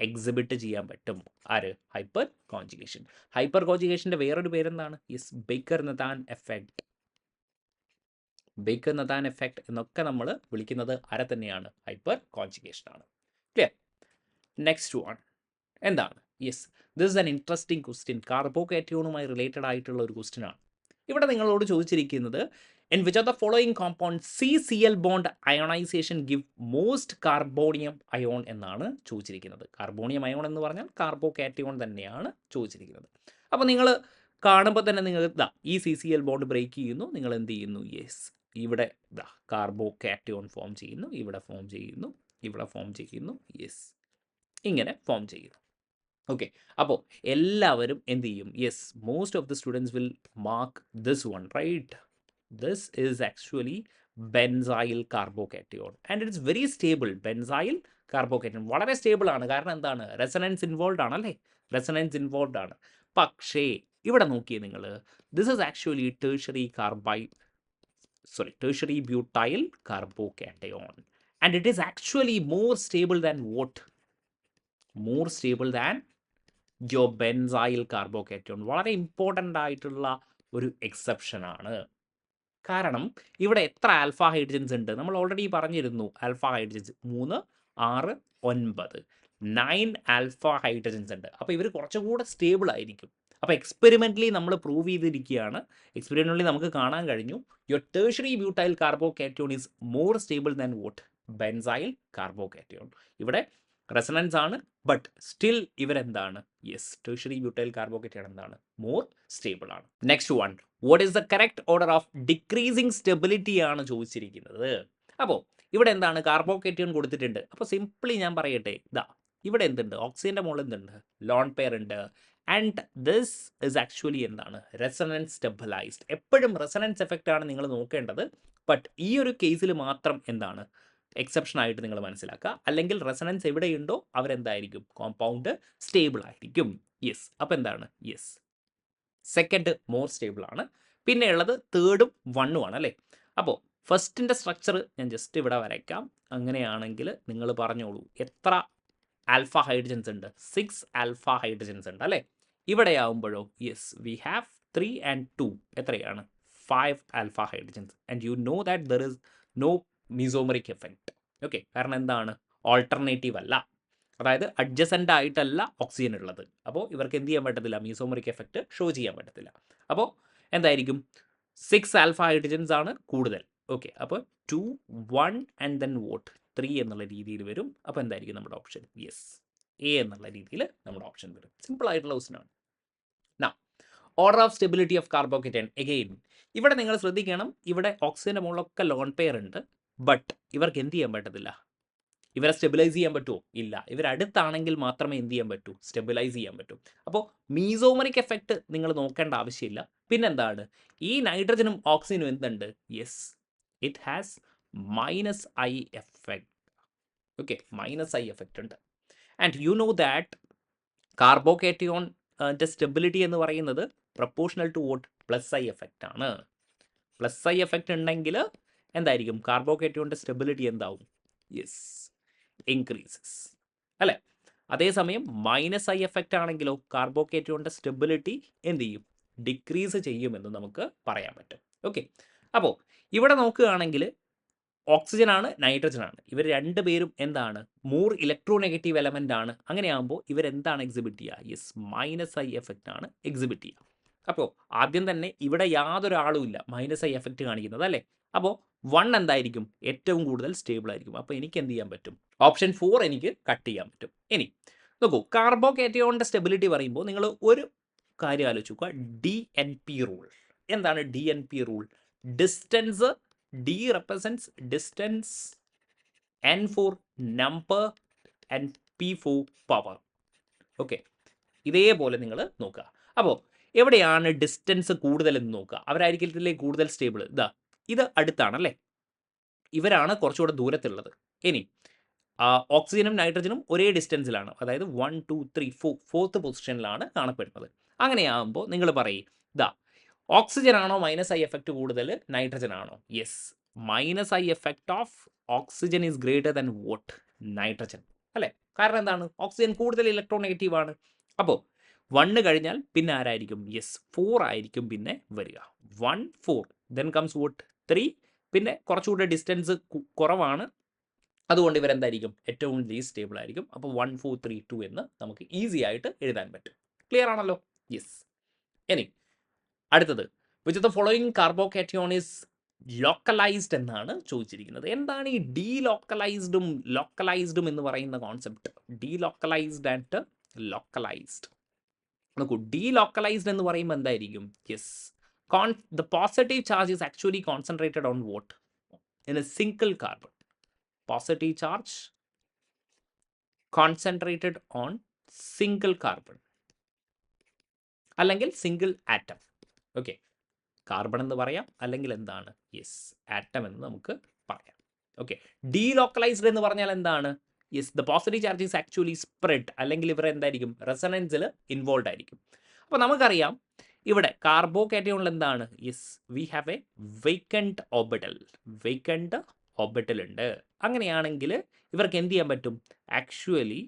എക്സിബിറ്റ് ചെയ്യാൻ പറ്റും. ആര്? Hyper conjugation. ഹൈപ്പർ കോൺജുഗേഷൻ്റെ വേറൊരു പേരെന്താണ്? Yes, Baker Nathan effect. Baker Nathan effect എന്നൊക്കെ നമ്മൾ വിളിക്കുന്നത് ആരെ തന്നെയാണ്? ഹൈപ്പർ കോൺജുഗേഷൻ ആണ്. ക്ലിയർ? നെക്സ്റ്റ് വൺ എന്താണ്? Yes, this is an interesting question. കാർബോ കാറ്റയോണുമായി റിലേറ്റഡ് ആയിട്ടുള്ള ഒരു ക്വസ്റ്റ്യൻ ആണ്. ഇവിടെ നിങ്ങളോട് ചോദിച്ചിരിക്കുന്നത്, in which of the following compound CCl bond ionization give most carbonium ion എന്നാണ് ചോദിച്ചിരിക്കുന്നത്. കാർബോണിയം അയോൺ എന്ന് പറഞ്ഞാൽ കാർബോ കാറ്റയോൺ തന്നെയാണ് ചോദിച്ചിരിക്കുന്നത്. അപ്പോൾ നിങ്ങൾ കാണുമ്പോൾ തന്നെ നിങ്ങൾക്ക് ഈ CCl ബോണ്ട് ബ്രേക്ക് ചെയ്യുന്നു, നിങ്ങൾ എന്ത് ചെയ്യുന്നു? യെസ്, ഇവിടെ കാർബോ കാറ്റയോൺ ഫോം ചെയ്യുന്നു, ഇവിടെ ഫോം ചെയ്യുന്നു, ഇവിടെ ഫോം ചെയ്യുന്നു. യെസ്, ഇങ്ങനെ ഫോം ചെയ്യുന്നു. ഓക്കെ, അപ്പോൾ എല്ലാവരും എന്ത് ചെയ്യും? Yes, most of the students will mark this one, right? This is actually benzyl carbocation and it's very stable. Benzyl കാർബോക്കേറ്റോൺ വളരെ സ്റ്റേബിൾ ആണ്. കാരണം എന്താണ്? റെസൊണൻസ് ഇൻവോൾവ് ആണ് അല്ലേ? റെസൊണൻസ് ഇൻവോൾവ് ആണ്. പക്ഷേ ഇവിടെ നോക്കിയേ നിങ്ങൾ, this is actually tertiary butyl carbocation, and it is actually more stable than what? More stable than your benzyl carbocation. വളരെ ഇമ്പോർട്ടൻ്റ് ആയിട്ടുള്ള ഒരു എക്സെപ്ഷൻ ആണ്. കാരണം ഇവിടെ എത്ര ആൽഫ ഹൈഡ്രജൻസ് ഉണ്ട്? നമ്മൾ ഓൾറെഡി പറഞ്ഞിരുന്നു ആൽഫ ഹൈഡ്രജൻസ് 3, 6, 9 9 ആൽഫ ഹൈഡ്രജൻസ് ഉണ്ട്. അപ്പോൾ ഇവർ കുറച്ചുകൂടെ സ്റ്റേബിൾ ആയിരിക്കും. അപ്പോൾ എക്സ്പെരിമെൻ്റലി നമ്മൾ പ്രൂവ് ചെയ്തിരിക്കുകയാണ്. എക്സ്പെരിമെൻ്റലി നമുക്ക് കാണാൻ കഴിഞ്ഞു your tertiary butyl carbocation is more stable than what? Benzyl carbocation. ഇവിടെ റെസണൻസ് ആണ്, ബട്ട് സ്റ്റിൽ ഇവരെന്താണ്? യെസ്, tertiary butyl carbocation എന്താണ്? മോർ സ്റ്റേബിൾ ആണ്. Next one, what is the correct order of decreasing stability ആണ് ചോദിച്ചിരിക്കുന്നത്. അപ്പോൾ ഇവിടെ എന്താണ്? കാർബോക്കേറ്റോൺ കൊടുത്തിട്ടുണ്ട്. അപ്പോൾ സിംപ്ലി ഞാൻ പറയട്ടെ, ഇതാ ഇവിടെ എന്തുണ്ട്? ഓക്സിജൻ്റെ മുകളിൽ എന്തുണ്ട്? ലോൺ പെയർ ഉണ്ട്. ആൻഡ് ദിസ് ഇസ് ആക്ച്വലി എന്താണ്? Resonance stabilised. എപ്പോഴും റെസണൻസ് എഫക്റ്റ് ആണ് നിങ്ങൾ നോക്കേണ്ടത്. ബട്ട് ഈ ഒരു കേസിൽ മാത്രം എന്താണ് എക്സെപ്ഷൻ ആയിട്ട് നിങ്ങൾ മനസ്സിലാക്കുക. അല്ലെങ്കിൽ റെസണൻസ് എവിടെയുണ്ടോ അവരെന്തായിരിക്കും? കോമ്പൗണ്ട് സ്റ്റേബിൾ ആയിരിക്കും. യെസ്, അപ്പോൾ എന്താണ്? യെസ്, സെക്കൻഡ് മോർ സ്റ്റേബിൾ ആണ്. പിന്നെ ഉള്ളത് തേർഡും 1ഉം ആണ് അല്ലേ? അപ്പോൾ ഫസ്റ്റിൻ്റെ സ്ട്രക്ചർ ഞാൻ ജസ്റ്റ് ഇവിടെ വരയ്ക്കാം. അങ്ങനെയാണെങ്കിൽ നിങ്ങൾ പറഞ്ഞോളൂ, എത്ര ആൽഫ ഹൈഡ്രജൻസ് ഉണ്ട്? 6 ആൽഫ ഹൈഡ്രജൻസ് ഉണ്ട് അല്ലേ? ഇവിടെ ആവുമ്പോഴോ? Yes, we have 3 and 2. എത്രയാണ്? 5 alpha hydrogens. And you know that there is no mesomeric effect. Okay, കാരണം എന്താണ്? ഓൾട്ടർനേറ്റീവ് അല്ല, അതായത് അഡ്ജസൻ്റ് ആയിട്ടല്ല ഓക്സിജൻ ഉള്ളത്. അപ്പോൾ ഇവർക്ക് എന്ത് ചെയ്യാൻ പറ്റത്തില്ല? മീസോമറിക് എഫക്റ്റ് ഷോ ചെയ്യാൻ പറ്റത്തില്ല. അപ്പോൾ എന്തായിരിക്കും? 6 ആൽഫ ഹൈഡ്രജൻസ് ആണ് കൂടുതൽ. ഓക്കെ, അപ്പോൾ 2, 1 ആൻഡ് ദെൻ വോട്ട്? 3 എന്നുള്ള രീതിയിൽ വരും. അപ്പോൾ എന്തായിരിക്കും നമ്മുടെ ഓപ്ഷൻ? യെസ്, എ എന്നുള്ള രീതിയിൽ നമ്മുടെ ഓപ്ഷൻ വരും. സിമ്പിൾ ആയിട്ടുള്ള ക്വസ്റ്റ്യനാണ്. Now, order of stability of carbocation. Again ഇവിടെ നിങ്ങൾ ശ്രദ്ധിക്കണം, ഇവിടെ ഓക്സിജൻ്റെ മുകളിലൊക്കെ ലോൺ പെയർ ഉണ്ട്. ബട്ട് ഇവർക്ക് എന്ത് ചെയ്യാൻ പറ്റത്തില്ല? ഇവരെ സ്റ്റെബിലൈസ് ചെയ്യാൻ പറ്റുമോ? ഇല്ല. ഇവരടുത്താണെങ്കിൽ മാത്രമേ എന്ത് ചെയ്യാൻ പറ്റൂ? സ്റ്റെബിലൈസ് ചെയ്യാൻ പറ്റൂ. അപ്പോൾ മീസോമറിക് എഫക്റ്റ് നിങ്ങൾ നോക്കേണ്ട ആവശ്യമില്ല. പിന്നെന്താണ്? ഈ നൈട്രജനും ഓക്സിജനും എന്തുണ്ട്? Yes, it has -I effect. Okay, -I effect ഉണ്ട്. And you know that carbocation stability എന്ന് പറയുന്നത് proportional to what? +I effect ആണ്. +I എഫക്റ്റ് ഉണ്ടെങ്കിൽ എന്തായിരിക്കും? കാർബോക്കേറ്റോണിൻ്റെ സ്റ്റെബിലിറ്റി എന്താവും? യെസ്, ഇൻക്രീസസ് അല്ലേ? അതേസമയം -I എഫക്റ്റ് ആണെങ്കിലോ കാർബോക്കേറ്റോണിൻ്റെ സ്റ്റെബിലിറ്റി എന്ത് ചെയ്യും? ഡിക്രീസ് ചെയ്യുമെന്ന് നമുക്ക് പറയാൻ പറ്റും. ഓക്കെ, അപ്പോൾ ഇവിടെ നോക്കുകയാണെങ്കിൽ ഓക്സിജൻ ആണ്, നൈട്രജൻ ആണ്. ഇവർ രണ്ടുപേരും എന്താണ്? മോർ ഇലക്ട്രോനെഗറ്റീവ് എലമെൻ്റ് ആണ്. അങ്ങനെയാകുമ്പോൾ ഇവരെന്താണ് എക്സിബിറ്റ് ചെയ്യുക? യെസ്, -I എഫക്റ്റ് ആണ് എക്സിബിറ്റ് ചെയ്യുക. അപ്പോൾ ആദ്യം തന്നെ ഇവിടെ യാതൊരാളും ഇല്ല -I എഫക്റ്റ് കാണിക്കുന്നത് അല്ലേ? അപ്പോൾ 1 എന്തായിരിക്കും? ഏറ്റവും കൂടുതൽ സ്റ്റേബിൾ ആയിരിക്കും. അപ്പോൾ എനിക്ക് എന്ത് ചെയ്യാൻ പറ്റും? ഓപ്ഷൻ 4 എനിക്ക് കട്ട് ചെയ്യാൻ പറ്റും. ഇനി നോക്കൂ, കാർബോക്കേറ്റോണിൻ്റെ സ്റ്റെബിലിറ്റി പറയുമ്പോൾ നിങ്ങൾ ഒരു കാര്യം ആലോചിച്ച് നോക്കുക, DNP റൂൾ. എന്താണ് DNP rule? Distance, D represents distance, N for number and P for power. Okay, ഇതേപോലെ നിങ്ങൾ നോക്കുക. അപ്പോൾ എവിടെയാണ് ഡിസ്റ്റൻസ് കൂടുതലെന്ന് നോക്കുക. അവരായിരിക്കത്തില്ലേ കൂടുതൽ സ്റ്റേബിൾ? ഇത് അടുത്താണല്ലേ? ഇവരാണ് കുറച്ചുകൂടെ ദൂരത്തുള്ളത്. ഇനി ഓക്സിജനും നൈട്രജനും ഒരേ ഡിസ്റ്റൻസിലാണ്, അതായത് 1, 2, 3, 4 ഫോർത്ത് പൊസിഷനിലാണ് കാണപ്പെടുന്നത്. അങ്ങനെയാകുമ്പോൾ നിങ്ങൾ പറയും, ഓക്സിജൻ ആണോ -I എഫക്റ്റ് കൂടുതൽ? നൈട്രജൻ ആണോ? Yes, -I effect of oxygen is greater than vote? Nitrogen അല്ലേ? കാരണം എന്താണ്? ഓക്സിജൻ കൂടുതൽ ഇലക്ട്രോനെഗറ്റീവ് ആണ്. അപ്പോൾ 1 കഴിഞ്ഞാൽ പിന്നെ ആരായിരിക്കും? യെസ്, 4 ആയിരിക്കും പിന്നെ വരിക. 1, 4 ദെൻ കംസ് വോട്ട്? 3. പിന്നെ കുറച്ചുകൂടെ ഡിസ്റ്റൻസ് കുറവാണ്, അതുകൊണ്ട് ഇവരെന്തായിരിക്കും? ഏറ്റവും കൂടുതൽ സ്റ്റേബിൾ ആയിരിക്കും. അപ്പോൾ 1, 4, 3, 2 എന്ന് നമുക്ക് ഈസി ആയിട്ട് എഴുതാൻ പറ്റും. ക്ലിയർ ആണല്ലോ? യെസ്. ഇനി അടുത്തത്, which of the following carbocation is localized എന്നാണ് ചോദിച്ചിരിക്കുന്നത്. എന്താണ് ഈ ഡീലോക്കലൈസ്ഡും ലോക്കലൈസ്ഡും എന്ന് പറയുന്ന കോൺസെപ്റ്റ്? Delocalized and localized. നോക്കൂ, ഡീലോക്കലൈസ്ഡ് എന്ന് പറയുമ്പോൾ എന്തായിരിക്കും? Yes, the positive charge is actually concentrated on what? In a single carbon. Positive charge concentrated on single carbon അല്ലെങ്കിൽ സിംഗിൾ ആറ്റം. ഓക്കെ, കാർബൺ എന്ന് പറയാം, അല്ലെങ്കിൽ എന്താണ്? യെസ്, ആറ്റം എന്ന് നമുക്ക് പറയാം. ഓക്കെ, ഡീലോക്കലൈസ്ഡ് എന്ന് പറഞ്ഞാൽ എന്താണ്? Yes the positive charge is actually spread, അല്ലെങ്കിൽ ഇവർ എന്തായിരിക്കും റെസണൻസിൽ ഇൻവോൾവ് ആയിരിക്കും. അപ്പോൾ നമുക്കറിയാം ഇവിടെ കാർബോകാറ്റയോണിൽ എന്താണ്, yes we have A vacant orbital ഉണ്ട്. അങ്ങനെയാണെങ്കിൽ ഇവർക്ക് എന്ത് ചെയ്യാൻ പറ്റും, ആക്ച്വലി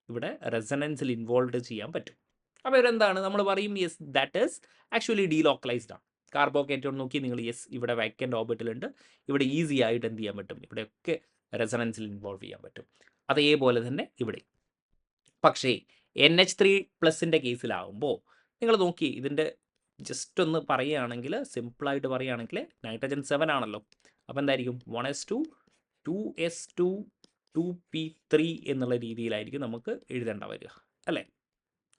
ഇവിടെ റെസണൻസിൽ ഇൻവോൾവ് ചെയ്യാൻ പറ്റും. അപ്പോൾ ഇവരെന്താണ് നമ്മൾ പറയും, yes that is actually delocalised ആണ്. കാർബോകാറ്റയോൺ നോക്കി നിങ്ങൾ, യെസ് ഇവിടെ വേക്കൻറ്റ് ഓർബിറ്റൽ ഉണ്ട്, ഇവിടെ ഈസി ആയിട്ട് എന്ത് ചെയ്യാൻ പറ്റും, ഇവിടെയൊക്കെ റെസണൻസിൽ ഇൻവോൾവ് ചെയ്യാൻ പറ്റും. അതേപോലെ തന്നെ ഇവിടെ. പക്ഷേ NH3+ കേസിലാവുമ്പോൾ നിങ്ങൾ നോക്കി, ഇതിൻ്റെ ജസ്റ്റ് ഒന്ന് പറയുകയാണെങ്കിൽ, സിമ്പിളായിട്ട് പറയുകയാണെങ്കിൽ നൈട്രജൻ 7 ആണല്ലോ. അപ്പോൾ എന്തായിരിക്കും 1s2 2s2 2p3 എന്നുള്ള രീതിയിലായിരിക്കും നമുക്ക് എഴുതേണ്ട വരിക അല്ലേ.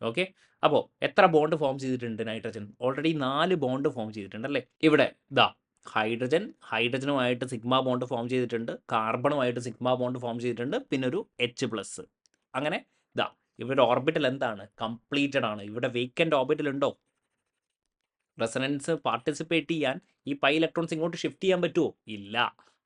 ഓക്കെ, അപ്പോൾ എത്ര ബോണ്ട് ഫോം ചെയ്തിട്ടുണ്ട് നൈട്രജൻ? ഓൾറെഡി 4 ബോണ്ട് ഫോം ചെയ്തിട്ടുണ്ട് അല്ലേ. ഇവിടെ ദാ ഹൈഡ്രജനുമായിട്ട് സിഗ്മ ബോണ്ട് ഫോം ചെയ്തിട്ടുണ്ട്, കാർബണുമായിട്ട് സിഗ്മ ബോണ്ട് ഫോം ചെയ്തിട്ടുണ്ട്, പിന്നെ ഒരു H+. അങ്ങനെ ദാ ഇവിടെ ഓർബിറ്റൽ എന്താണ്, കംപ്ലീറ്റഡ് ആണ്. ഇവിടെ വേക്കൻ്റ് ഓർബിറ്റൽ ഉണ്ടോ? റെസണൻസ് പാർട്ടിസിപ്പേറ്റ് ചെയ്യാൻ ഈ പൈ ഇലക്ട്രോൺസ് ഇങ്ങോട്ട് ഷിഫ്റ്റ് ചെയ്യാൻ പറ്റുമോ? ഇല്ല.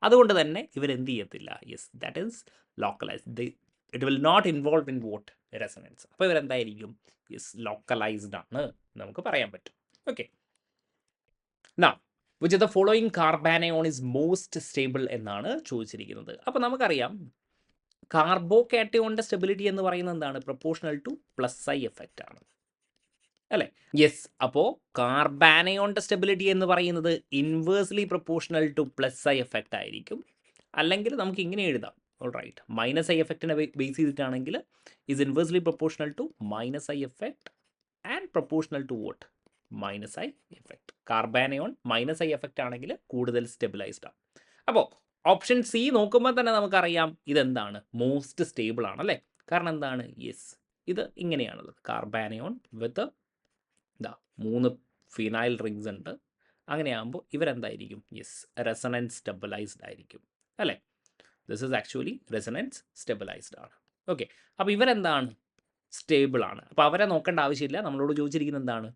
അതുകൊണ്ട് തന്നെ ഇവരെന്ത് ചെയ്യത്തില്ല, yes that is localized. It will not involve in what resonance. അപ്പോൾ ഇവരെന്തായിരിക്കും, യെസ് ലോക്കലൈസ്ഡ് ആണ് നമുക്ക് പറയാൻ പറ്റും. Okay, now which the following carbanion is most stable എന്നാണ് ചോദിച്ചിരിക്കുന്നത്. അപ്പോൾ നമുക്കറിയാം കാർബോകാറ്റയോണിൻ്റെ സ്റ്റെബിലിറ്റി എന്ന് പറയുന്നത് എന്താണ്, പ്രൊപ്പോർഷണൽ ടു +I എഫക്റ്റ് ആണ് അല്ലേ. യെസ്, അപ്പോൾ കാർബാനയോണിൻ്റെ സ്റ്റെബിലിറ്റി എന്ന് പറയുന്നത് inversely proportional to +I effect ആയിരിക്കും. അല്ലെങ്കിൽ നമുക്ക് ഇങ്ങനെ എഴുതാം, ഓൾറൈറ്റ്, -I എഫക്റ്റിനെ ബേസ് ചെയ്തിട്ടാണെങ്കിൽ is inversely proportional to -I effect and proportional to what -I effect. Carbanion -I effect ആണെങ്കിൽ കൂടുതൽ സ്റ്റെബിലൈസ്ഡ് ആണ്. അപ്പോൾ ഓപ്ഷൻ സി നോക്കുമ്പോൾ തന്നെ നമുക്കറിയാം ഇതെന്താണ്, മോസ്റ്റ് സ്റ്റേബിൾ ആണ് അല്ലേ. കാരണം എന്താണ്, യെസ് ഇത് ഇങ്ങനെയാണുള്ളത്, കാർബാനയോൺ വിത്ത് 3 ഫിനൈൽ റിങ്സ് ഉണ്ട്. അങ്ങനെയാകുമ്പോൾ ഇവരെന്തായിരിക്കും, യെസ് റെസണൻസ് സ്റ്റെബിലൈസ്ഡ് ആയിരിക്കും അല്ലേ. This is actually resonance stabilised ആണ്. ഓക്കെ, അപ്പോൾ ഇവരെന്താണ്, സ്റ്റേബിൾ ആണ്. അപ്പോൾ അവരെ നോക്കേണ്ട ആവശ്യമില്ല, നമ്മളോട് ചോദിച്ചിരിക്കുന്നത് എന്താണ്,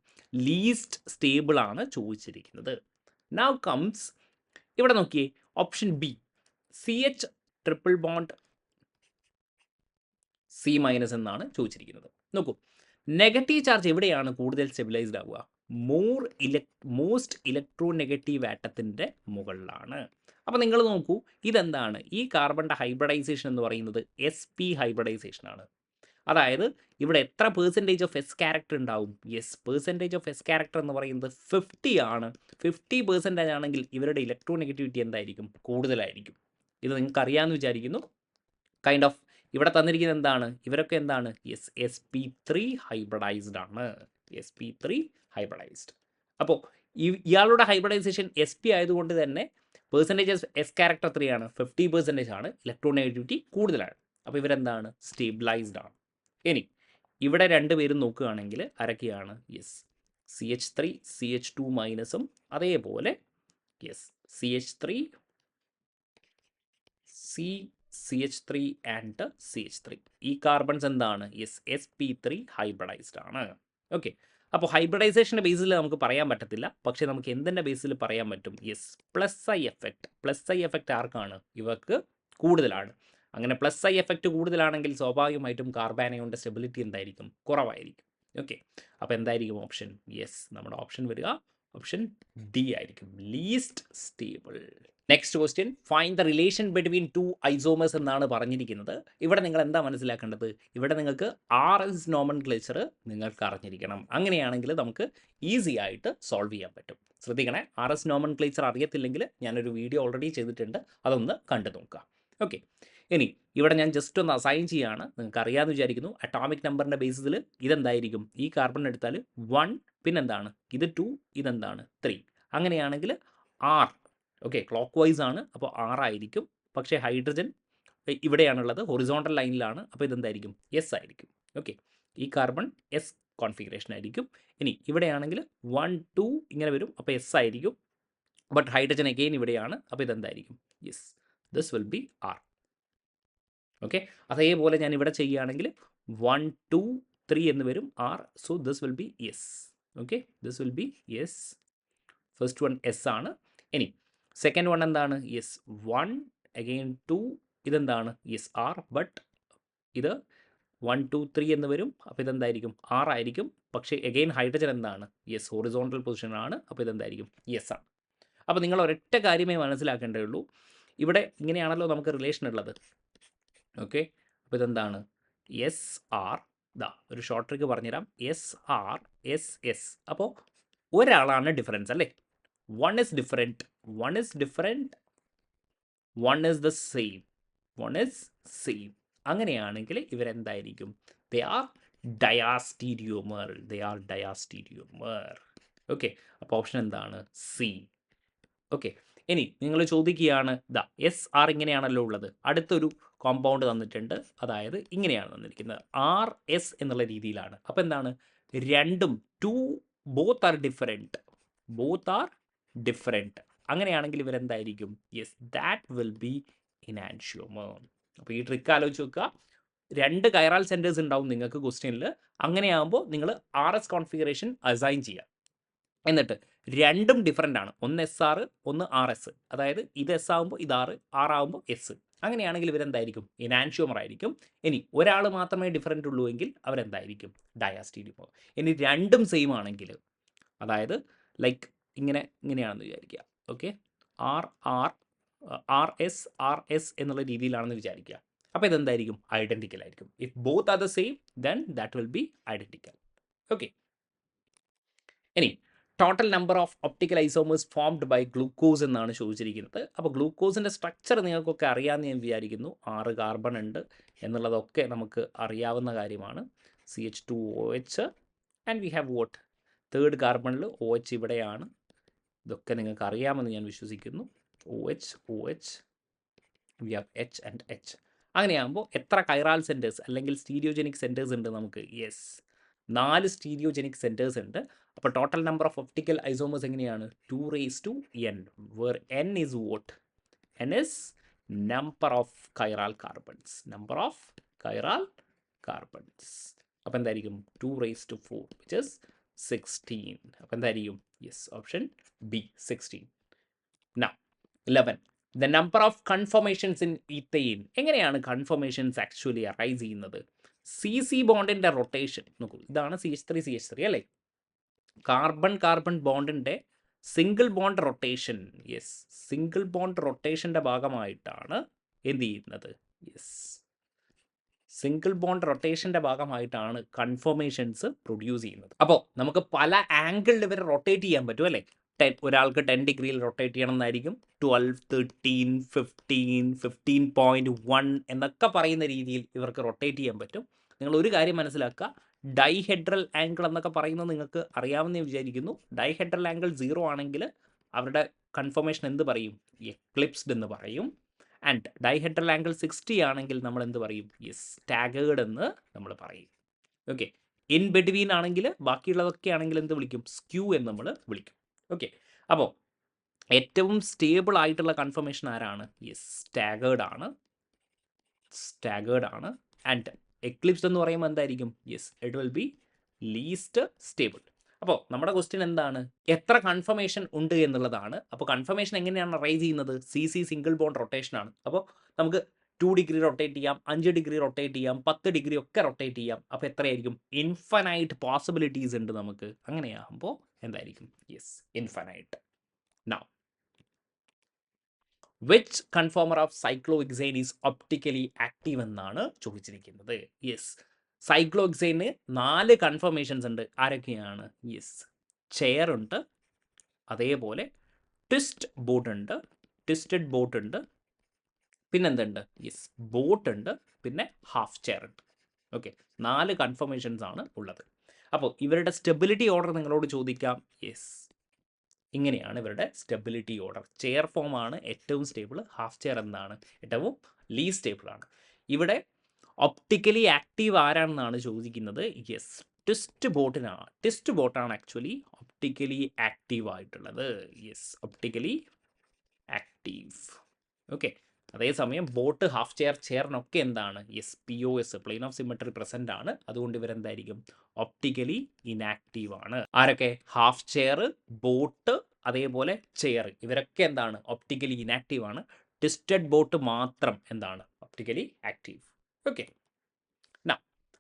ലീസ്റ്റ് സ്റ്റേബിൾ ആണ് ചോദിച്ചിരിക്കുന്നത്. നൗ കംസ് ഇവിടെ നോക്കിയേ, option B CH triple bond C- എന്നാണ് ചോദിച്ചിരിക്കുന്നത്. നോക്കൂ, നെഗറ്റീവ് ചാർജ് എവിടെയാണ് കൂടുതൽ സ്റ്റെബിലൈസ്ഡ് ആവുക, മോസ്റ്റ് ഇലക്ട്രോ നെഗറ്റീവ് ആറ്റത്തിൻ്റെ മുകളിലാണ്. അപ്പോൾ നിങ്ങൾ നോക്കൂ, ഇതെന്താണ്, ഈ കാർബണിൻ്റെ ഹൈബ്രിഡൈസേഷൻ എന്ന് പറയുന്നത് sp ഹൈബ്രിഡൈസേഷൻ ആണ്. അതായത് ഇവിടെ എത്ര പെർസെൻറ്റേജ് ഓഫ് S ക്യാരക്ടർ ഉണ്ടാവും, yes percentage of S character എന്ന് പറയുന്നത് 50 ആണ്. 50% ആണെങ്കിൽ ഇവരുടെ ഇലക്ട്രോ നെഗറ്റിവിറ്റി എന്തായിരിക്കും, കൂടുതലായിരിക്കും. ഇത് നിങ്ങൾക്ക് അറിയാമെന്ന് വിചാരിക്കുന്നു. കൈൻഡ് ഓഫ് ഇവിടെ തന്നിരിക്കുന്നത് എന്താണ്, ഇവരൊക്കെ എന്താണ്, യെസ് sp3 ഹൈബ്രിഡൈസ്ഡ് ആണ്, sp3 ഹൈബ്രിഡൈസ്ഡ്. അപ്പോൾ ഇയാളുടെ ഹൈബ്രിഡൈസേഷൻ sp ആയതുകൊണ്ട് തന്നെ പെർസെൻറ്റേജ് S ക്യാരക്ടർ 3 ആണ്, 50% ആണ്, ഇലക്ട്രോ നെഗറ്റിവിറ്റി കൂടുതലാണ്. അപ്പോൾ ഇവരെന്താണ്, സ്റ്റേബിലൈസ്ഡ് ആണ്. ഇനി ഇവിടെ രണ്ടുപേരും നോക്കുകയാണെങ്കിൽ ആരൊക്കെയാണ്, യെസ് CH3 CH2- അതേപോലെ yes CH3 CH3 and CH3. ഈ കാർബൺസ് എന്താണ്, യെസ് sp3 ഹൈബ്രിഡൈസ്ഡ് ആണ്. ഓക്കെ, അപ്പോൾ ഹൈബ്രിഡൈസേഷൻ്റെ ബേസിൽ നമുക്ക് പറയാൻ പറ്റത്തില്ല, പക്ഷേ നമുക്ക് എന്തിൻ്റെ ബേസിൽ പറയാൻ പറ്റും, യെസ് +I എഫക്റ്റ് ആർക്കാണ്, ഇവർക്ക് കൂടുതലാണ്. അങ്ങനെ +I എഫക്റ്റ് കൂടുതലാണെങ്കിൽ സ്വാഭാവികമായിട്ടും കാർബാനയോണിൻ്റെ സ്റ്റെബിലിറ്റി എന്തായിരിക്കും, കുറവായിരിക്കും. ഓക്കെ, അപ്പോൾ എന്തായിരിക്കും ഓപ്ഷൻ, യെസ് നമ്മുടെ ഓപ്ഷൻ വരിക ഓപ്ഷൻ ഡി ആയിരിക്കും, least stable. Next question, find the relation between 2 isomers എന്നാണ് പറഞ്ഞിരിക്കുന്നത്. ഇവിടെ നിങ്ങൾ എന്താ മനസ്സിലാക്കേണ്ടത്, ഇവിടെ നിങ്ങൾക്ക് RS നോമൻക്ലേച്ചർ നിങ്ങൾക്ക് അറിഞ്ഞിരിക്കണം. അങ്ങനെയാണെങ്കിൽ നമുക്ക് ഈസി ആയിട്ട് സോൾവ് ചെയ്യാൻ പറ്റും. ശ്രദ്ധിക്കണേ, RS നോമൻക്ലേച്ചർ അറിയത്തില്ലെങ്കിൽ ഞാനൊരു വീഡിയോ ഓൾറെഡി ചെയ്തിട്ടുണ്ട്, അതൊന്ന് കണ്ടു നോക്കുക. ഓക്കെ, ഇനി ഇവിടെ ഞാൻ ജസ്റ്റ് ഒന്ന് അസൈൻ ചെയ്യുകയാണ്, നിങ്ങൾക്ക് അറിയാമെന്ന് വിചാരിക്കുന്നു. അറ്റോമിക് നമ്പറിൻ്റെ ബേസിസിൽ ഇതെന്തായിരിക്കും, ഈ കാർബൺ എടുത്താൽ 1, പിന്നെന്താണ് ഇത് 2, ഇതെന്താണ് 3. അങ്ങനെയാണെങ്കിൽ R, ഓക്കെ ക്ലോക്ക് വൈസ് ആണ്, അപ്പോൾ 6 ആയിരിക്കും. പക്ഷേ ഹൈഡ്രജൻ ഇവിടെയാണുള്ളത്, ഹൊറിസോണ്ടൽ ലൈനിലാണ്, അപ്പോൾ ഇതെന്തായിരിക്കും, S ആയിരിക്കും. ഓക്കെ, ഈ കാർബൺ S കോൺഫിഗറേഷൻ ആയിരിക്കും. ഇനി ഇവിടെയാണെങ്കിൽ 1 2 ഇങ്ങനെ വരും, അപ്പോൾ S ആയിരിക്കും. ബട്ട് ഹൈഡ്രജൻ അഗെയിൻ ഇവിടെയാണ്, അപ്പോൾ ഇതെന്തായിരിക്കും, yes this will be R. Okay, അതേപോലെ ഞാൻ ഇവിടെ ചെയ്യുകയാണെങ്കിൽ 1 2 3 എന്ന് വരും R, so this will B S. Okay, this will B S. First one S ആണ്. ഇനി സെക്കൻഡ് വൺ എന്താണ്, യെസ് 1 അഗെയിൻ 2 ഇതെന്താണ്? യെസ് ആർ, ബട്ട് ഇത് 1 2 3 എന്ന് വരും. അപ്പോൾ ഇതെന്തായിരിക്കും? ആർ ആയിരിക്കും. പക്ഷേ എഗെയിൻ ഹൈഡ്രജൻ എന്താണ്? യെസ് ഹൊറിസോണ്ടൽ പൊസിഷനാണ്. അപ്പോൾ ഇതെന്തായിരിക്കും? യെസ് ആണ്. അപ്പോൾ നിങ്ങൾ ഒരൊറ്റ കാര്യമേ മനസ്സിലാക്കേണ്ടതുള്ളൂ. ഇവിടെ ഇങ്ങനെയാണല്ലോ നമുക്ക് റിലേഷൻ ഉള്ളത്. ഓക്കെ, അപ്പോൾ ഇതെന്താണ്? എസ് ആർ, ഇതാ ഒരു ഷോർട്ട് ട്രിക്ക് പറഞ്ഞുതരാം. S R S S. അപ്പോൾ ഒരാളാണ് ഡിഫറൻസ് അല്ലേ? One is different, one is different, one is the same, one is same. അങ്ങനെയാണെങ്കിൽ ഇവരെന്തായിരിക്കും? They are diastereomer, they are diastereomer. Okay, അപ്പോൾ ഓപ്ഷൻ എന്താണ്? സി. ഓക്കെ, ഇനി നിങ്ങൾ ചോദിക്കുകയാണ്, ദാ എസ് ആർ ഇങ്ങനെയാണല്ലോ ഉള്ളത്, അടുത്തൊരു കോമ്പൗണ്ട് തന്നിട്ടുണ്ട്, അതായത് ഇങ്ങനെയാണ് തന്നിരിക്കുന്നത്, ആർ എസ് എന്നുള്ള രീതിയിലാണ്. അപ്പോൾ എന്താണ്? രണ്ടും both are different, both are different. അങ്ങനെയാണെങ്കിൽ ഇവരെന്തായിരിക്കും? Yes, that will be enantiomer. അപ്പോൾ ഈ ട്രിക്ക് ആലോചിച്ച് വെക്കുക. 2 കൈറൽ സെൻറ്റേഴ്സ് ഉണ്ടാവും നിങ്ങൾക്ക് ക്വസ്റ്റ്യനിൽ. അങ്ങനെയാകുമ്പോൾ നിങ്ങൾ ആർ എസ് കോൺഫിഗറേഷൻ അസൈൻ ചെയ്യുക. എന്നിട്ട് രണ്ടും ഡിഫറൻ്റ് ആണ്. ഒന്ന് എസ് ആർ, ഒന്ന് ആർ എസ്. അതായത് ഇത് എസ് ആകുമ്പോൾ ഇത് ആർ, ആർ ആകുമ്പോൾ എസ്. അങ്ങനെയാണെങ്കിൽ ഇവരെന്തായിരിക്കും? ഇനാൻഷ്യോമർ ആയിരിക്കും. ഇനി ഒരാൾ മാത്രമേ ഡിഫറൻ്റ് ഉള്ളൂ എങ്കിൽ അവരെന്തായിരിക്കും? ഡയാസ്റ്റീരിയോമർ. ഇനി രണ്ടും സെയിം ആണെങ്കിൽ, അതായത് ലൈക്ക് ഇങ്ങനെയാണെന്ന് വിചാരിക്കുക. Okay, R R R S എന്നുള്ള രീതിയിലാണെന്ന് വിചാരിക്കുക. അപ്പോൾ ഇതെന്തായിരിക്കും? ഐഡൻറ്റിക്കൽ ആയിരിക്കും. If both are the same then that will be identical. Okay, ഇനി total number of optical isomers formed by glucose എന്നാണ് ചോദിച്ചിരിക്കുന്നത്. അപ്പോൾ ഗ്ലൂക്കോസിൻ്റെ സ്ട്രക്ചർ നിങ്ങൾക്കൊക്കെ അറിയാമെന്ന് ഞാൻ വിചാരിക്കുന്നു. 6 കാർബൺ ഉണ്ട് എന്നുള്ളതൊക്കെ നമുക്ക് അറിയാവുന്ന കാര്യമാണ്. CH2OH and we have vote 3rd കാർബണിൽ OH ഇവിടെയാണ്. ഇതൊക്കെ നിങ്ങൾക്ക് അറിയാമെന്ന് ഞാൻ വിശ്വസിക്കുന്നു. OH we have H and H. അങ്ങനെയാകുമ്പോൾ എത്ര കൈറാൽ സെൻറ്റേഴ്സ് അല്ലെങ്കിൽ സ്റ്റീരിയോജനിക് സെൻറ്റേഴ്സ് ഉണ്ട് നമുക്ക്? യെസ്, 4 സ്റ്റീരിയോജനിക് സെൻറ്റേഴ്സ് ഉണ്ട്. അപ്പോൾ total number of optical isomers എങ്ങനെയാണ്? 2n, where n is what? n is number of chiral carbons, number of chiral carbons. അപ്പോൾ എന്തായിരിക്കും? 2⁴, which is 16. അപ്പോൾ എന്തായിരിക്കും? Yes, option B 16. Now 11, the number of conformations in ethane. എങ്ങനെയാണ് കൺഫോർമേഷൻസ് ആക്ച്വലി അറൈസ് ചെയ്യുന്നത്? CC ബോണ്ടിൻ്റെ റൊട്ടേഷൻ നോക്കൂ, ഇതാണ് CH3 അല്ലേ? കാർബൺ ബോണ്ടിൻ്റെ single bond rotation. Yes, single bond റൊട്ടേഷൻ്റെ ഭാഗമായിട്ടാണ് എന്ത് ചെയ്യുന്നത്? യെസ്, സിംഗിൾ ബോണ്ട് റൊട്ടേഷൻ്റെ ഭാഗമായിട്ടാണ് കൺഫോർമേഷൻസ് പ്രൊഡ്യൂസ് ചെയ്യുന്നത്. അപ്പോൾ നമുക്ക് പല ആംഗിളിൽ ഇവരെ റൊട്ടേറ്റ് ചെയ്യാൻ പറ്റും അല്ലേ? ഒരാൾക്ക് 10 ഡിഗ്രിയിൽ റൊട്ടേറ്റ് ചെയ്യണം എന്നായിരിക്കും, 12, 13, 15, 15.1 എന്നൊക്കെ പറയുന്ന രീതിയിൽ ഇവർക്ക് റൊട്ടേറ്റ് ചെയ്യാൻ പറ്റും. നിങ്ങൾ ഒരു കാര്യം മനസ്സിലാക്കുക, ഡൈഹെഡ്രൽ ആംഗിൾ എന്നൊക്കെ പറയുന്നത് നിങ്ങൾക്ക് അറിയാമെന്ന് വിചാരിക്കുന്നു. ഡൈഹെഡ്രൽ ആംഗിൾ 0 ആണെങ്കിൽ അവരുടെ കൺഫർമേഷൻ എന്ത് പറയും? എക്ലിപ്സ്ഡ് എന്ന് പറയും. ആൻഡ് ഡൈഹെഡ്രൽ ആംഗിൾ 60 ആണെങ്കിൽ നമ്മൾ എന്ത് പറയും? യെസ്, സ്റ്റാഗേർഡ് എന്ന് നമ്മൾ പറയും. ഓക്കെ, ഇൻ ബിറ്റ്വീൻ ആണെങ്കിൽ, ബാക്കിയുള്ളതൊക്കെ ആണെങ്കിൽ എന്ത് വിളിക്കും? സ്ക്യൂ എന്ന് നമ്മൾ വിളിക്കും. ഓക്കെ, അപ്പോൾ ഏറ്റവും സ്റ്റേബിൾ ആയിട്ടുള്ള കൺഫർമേഷൻ ആരാണ്? യെസ്, സ്റ്റാഗേർഡ് ആണ്. ആൻഡ് എക്ലിപ്സ് എന്ന് പറയുമ്പോൾ എന്തായിരിക്കും? Yes, it will be least stable. അപ്പോൾ നമ്മുടെ ക്വസ്റ്റ്യൻ എന്താണ്? എത്ര കൺഫർമേഷൻ ഉണ്ട് എന്നുള്ളതാണ്. അപ്പോൾ കൺഫർമേഷൻ എങ്ങനെയാണ് റൈസ് ചെയ്യുന്നത്? CC സിംഗിൾ ബോണ്ട് റൊട്ടേഷൻ ആണ്. അപ്പോൾ നമുക്ക് 2 ഡിഗ്രി റൊട്ടേറ്റ് ചെയ്യാം, 5 ഡിഗ്രി റൊട്ടേറ്റ് ചെയ്യാം, 10 ഡിഗ്രി ഒക്കെ റൊട്ടേറ്റ് ചെയ്യാം. അപ്പോൾ എത്രയായിരിക്കും? ഇൻഫൈനൈറ്റ് പോസിബിലിറ്റീസ് ഉണ്ട് നമുക്ക്. അങ്ങനെയാകുമ്പോൾ എന്തായിരിക്കും? Yes, infinite. Now which conformer of cyclohexane is optically active എന്നാണ് ചോദിച്ചിരിക്കുന്നത്. യെസ്, സൈക്ലോഹെക്സെയിന് 4 കൺഫർമേഷൻസ് ഉണ്ട്. ആരൊക്കെയാണ്? യെസ്, ചെയർ ഉണ്ട്, അതേപോലെ ട്വിസ്റ്റഡ് ബോട്ട് ഉണ്ട്, പിന്നെന്തുണ്ട്? യെസ്, ബോട്ട് ഉണ്ട്, പിന്നെ ഹാഫ് ചെയർ ഉണ്ട്. ഓക്കെ, 4 കൺഫർമേഷൻസ് ആണ് ഉള്ളത്. അപ്പോൾ ഇവരുടെ സ്റ്റെബിലിറ്റി ഓർഡർ നിങ്ങളോട് ചോദിക്കാം. യെസ്, ഇങ്ങനെയാണ് ഇവരുടെ സ്റ്റെബിലിറ്റി ഓർഡർ. ചെയർ ഫോം ആണ് ഏറ്റവും സ്റ്റേബിൾ, ഹാഫ് ചെയർ എന്താണ്? ഏറ്റവും ലീസ്റ്റ് സ്റ്റേബിൾ ആണ്. ഇവിടെ ഒപ്റ്റിക്കലി ആക്റ്റീവ് ആരാണെന്നാണ് ചോദിക്കുന്നത്. യെസ്, ട്വിസ്റ്റ് ബോട്ടാണ് ആക്ച്വലി ഒപ്റ്റിക്കലി ആക്റ്റീവ് ആയിട്ടുള്ളത്. Yes, optically active. ഓക്കെ, അതേസമയം ബോട്ട്, ഹാഫ് ചെയറിനൊക്കെ എന്താണ്? Yes, POS plain of symmetry present ആണ്. അതുകൊണ്ട് ഇവരെന്തായിരിക്കും? ഒപ്റ്റിക്കലി ഇനാക്റ്റീവ് ആണ്. ആരൊക്കെ? ഹാഫ് ചെയർ, ബോട്ട്, അതേപോലെ ചെയർ, ഇവരൊക്കെ എന്താണ്? ഒപ്റ്റിക്കലി ഇനാക്റ്റീവ് ആണ്. ട്വിസ്റ്റഡ് ബോട്ട് മാത്രം എന്താണ് optically active. Okay,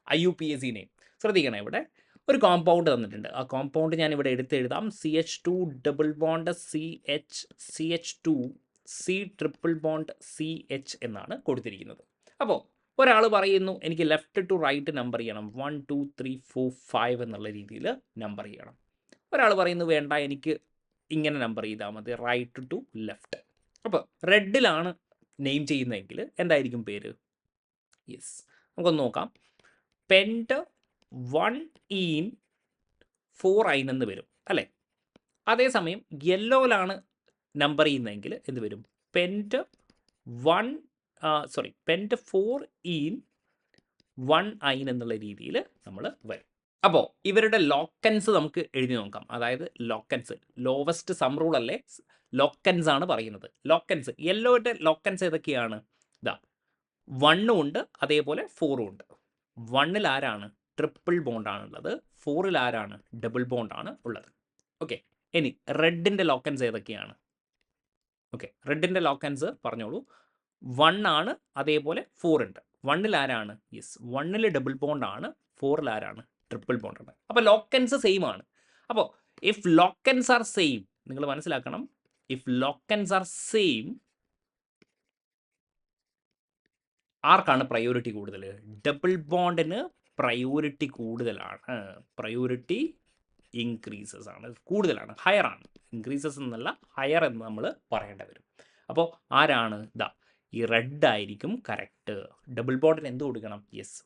IUPAC name ശ്രദ്ധിക്കണം. ഇവിടെ ഒരു കോമ്പൗണ്ട് തന്നിട്ടുണ്ട്. ആ കോമ്പൗണ്ട് ഞാൻ ഇവിടെ എഴുതാം. CH2 double bond CH2 C triple bond CH എന്നാണ് കൊടുത്തിരിക്കുന്നത്. അപ്പോൾ ഒരാൾ പറയുന്നു എനിക്ക് ലെഫ്റ്റ് ടു റൈറ്റ് നമ്പർ ചെയ്യണം, 1 2 3 4 5 എന്നുള്ള രീതിയിൽ നമ്പർ ചെയ്യണം. ഒരാൾ പറയുന്നു വേണ്ട, എനിക്ക് ഇങ്ങനെ നമ്പർ ചെയ്താൽ മതി, റൈറ്റ് ടു ലെഫ്റ്റ്. അപ്പോൾ റെഡിലാണ് നെയിം ചെയ്യുന്നതെങ്കിൽ എന്തായിരിക്കും പേര്? യെസ്, നമുക്കൊന്ന് നോക്കാം. പെൻറ്റ് 1 in 4 in എന്ന് വരും അല്ലേ? അതേസമയം യെല്ലോയിലാണ് നമ്പർ ചെയ്യുന്നതെങ്കിൽ എന്ത് വരും? പെൻറ്റ് 4 in 1 in എന്നുള്ള രീതിയിൽ നമ്മൾ വരും. അപ്പോൾ ഇവരുടെ ലോക്കൻസ് നമുക്ക് എഴുതി നോക്കാം. അതായത് ലോക്കൻസ്, ലോവസ്റ്റ് സം റൂൾ അല്ലേ, ലോക്കൻസ് ആണ് പറയുന്നത്. ലോക്കൻസ്, യെല്ലോയുടെ ലോക്കൻസ് ഏതൊക്കെയാണ്? ഇതാ 1 ഉണ്ട്, അതേപോലെ 4 ഉണ്ട്. 1 ആരാണ്? ട്രിപ്പിൾ ബോണ്ടാണുള്ളത്. 4 ആരാണ്? ഡബിൾ ബോണ്ടാണ് ഉള്ളത്. ഓക്കെ, ഇനി റെഡിൻ്റെ ലോക്കൻസ് ഏതൊക്കെയാണ്? ഓക്കെ, റെഡിൻ്റെ ലോക്കൻസ് പറഞ്ഞോളൂ. 1 ആണ്, അതേപോലെ 4 ഉണ്ട്. 1 ആരാണ്? യെസ്, 1 ഡബിൾ ബോണ്ടാണ്, 4 ആരാണ്? ട്രിപ്പിൾ ബോണ്ടാണ്. അപ്പോൾ ലോക്കൻസ് സെയിം ആണ്. അപ്പോൾ ഇഫ് ലോക്കൻസ് ആർ സെയിം, നിങ്ങൾ മനസ്സിലാക്കണം, ഇഫ് ലോക്കൻസ് ആർ സെയിം, ആർക്കാണ് പ്രയോറിറ്റി കൂടുതൽ? ഡബിൾ ബോണ്ടിന് പ്രയോറിറ്റി കൂടുതലാണ്. പ്രയോറിറ്റി ഇൻക്രീസസ് ആണ്, കൂടുതലാണ്, ഹയർ ആണ്. ഇൻക്രീസസ് എന്നല്ല, ഹയർ എന്ന് നമ്മൾ പറയേണ്ടി വരും. അപ്പോൾ ആരാണ്? ഇതാ ഈ റെഡ് ആയിരിക്കും കറക്റ്റ്. ഡബിൾ ബോണ്ടിന് എന്ത് കൊടുക്കണം? യെസ്,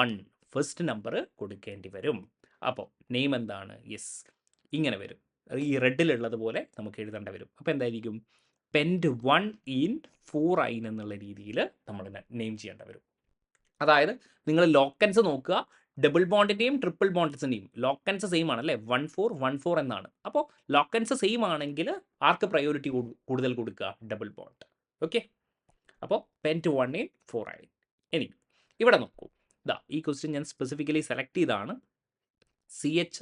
1 ഫസ്റ്റ് നമ്പർ കൊടുക്കേണ്ടി വരും. അപ്പോൾ നെയിം എന്താണ്? യെസ്, ഇങ്ങനെ വരും. ഈ റെഡിലുള്ളത് പോലെ നമുക്ക് എഴുതേണ്ടി വരും. അപ്പോൾ എന്തായിരിക്കും? പെൻറ്റ് 1 in 4 in എന്നുള്ള രീതിയിൽ നമ്മൾ നെയിം ചെയ്യേണ്ടി വരും. അതായത് നിങ്ങൾ ലോക്കൻസ് നോക്കുക, ഡബിൾ ബോണ്ടിൻ്റെയും ട്രിപ്പിൾ ബോണ്ടിൻ്റെയും ലോക്കൻസ് സെയിം ആണ് അല്ലേ? 1 4 1 4 എന്നാണ്. അപ്പോൾ ലോക്കൻസ് സെയിം ആണെങ്കിൽ ആർക്ക് പ്രയോറിറ്റി കൂടുതൽ കൊടുക്കുക? Double bond. ഓക്കെ, അപ്പോൾ പെൻറ്റ് 1 in 4 in. ഇനി ഇവിടെ നോക്കൂ, ഇതാ ഈ ക്വസ്റ്റ്യൻ ഞാൻ സ്പെസിഫിക്കലി സെലക്ട് ചെയ്താണ്. CH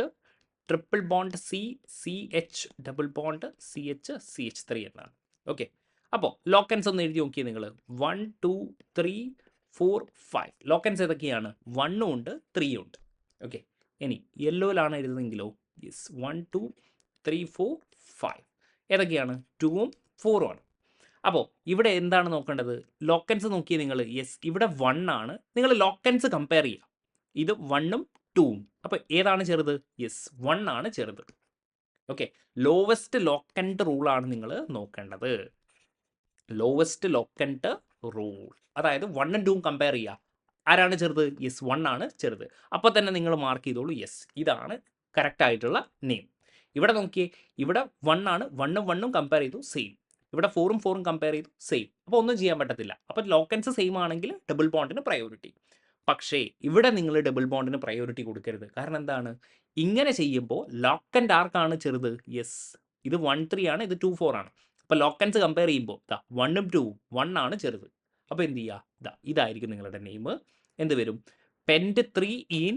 triple bond CH double bond CH3 എന്നാണ്. ഓക്കെ, അപ്പോൾ ലോക്കൻസ് ഒന്ന് എഴുതി നോക്കിയേ നിങ്ങൾ. 1 2 3 4 5 ലോക്കൻസ് ഏതൊക്കെയാണ്? 1 ഉണ്ട്, 3 ഉണ്ട്. ഓക്കെ, ഇനി യെല്ലോയിലാണ് എഴുതുന്നതെങ്കിലോ? യെസ്, 1 2 3 4 5 ഏതൊക്കെയാണ്? 2ഉം 4ഉം ആണ്. അപ്പോൾ ഇവിടെ എന്താണ് നോക്കേണ്ടത്? ലോക്കൻസ് നോക്കിയേ നിങ്ങൾ. യെസ്, ഇവിടെ 1 ആണ്. നിങ്ങൾ ലോക്കൻസ് കമ്പയർ ചെയ്യുക. ഇത് 1ഉം 2ഉം. അപ്പോൾ ഏതാണ് ചെറുത്? യെസ്, 1 ആണ് ചെറുത്. ഓക്കെ, ലോവസ്റ്റ് ലോക്കൻറ്റ് റൂളാണ് നിങ്ങൾ നോക്കേണ്ടത്. ലോവസ്റ്റ് ലോക്കൻറ്റ് റൂൾ, അതായത് 1ഉം 2ഉം കമ്പയർ ചെയ്യുക. ആരാണ് ചെറുത്? യെസ്, 1 ആണ് ചെറുത്. അപ്പോൾ തന്നെ നിങ്ങൾ മാർക്ക് ചെയ്തോളൂ. യെസ്, ഇതാണ് കറക്റ്റ് ആയിട്ടുള്ള നെയിം. ഇവിടെ നോക്കിയേ, ഇവിടെ 1 ആണ്, 1ഉം 1ഉം കമ്പയർ ചെയ്തു, സെയിം. ഇവിടെ 4ഉം 4ഉം കമ്പയർ ചെയ്തു, സെയിം. അപ്പോൾ ഒന്നും ചെയ്യാൻ പറ്റത്തില്ല. അപ്പോൾ ലോക്കൻസ് സെയിം ആണെങ്കിൽ ഡബിൾ ബോണ്ടിന് പ്രയോറിറ്റി. പക്ഷേ ഇവിടെ നിങ്ങൾ ഡബിൾ ബോണ്ടിന് പ്രയോറിറ്റി കൊടുക്കരുത്. കാരണം എന്താണ്? ഇങ്ങനെ ചെയ്യുമ്പോൾ ലോക്കൻറ്റ് ആർക്കാണ് ചെറുത്? യെസ്, ഇത് 1 3 ആണ്, ഇത് 2 4 ആണ്. അപ്പോൾ ലോക്കൻസ് കമ്പയർ ചെയ്യുമ്പോൾ 1ഉം 2ഉം 1 ആണ് ചെറുത്. അപ്പോൾ എന്ത് ചെയ്യുക? ഇതായിരിക്കും നിങ്ങളുടെ നെയിം. എന്ത് വരും? പെൻറ്റ് 3 in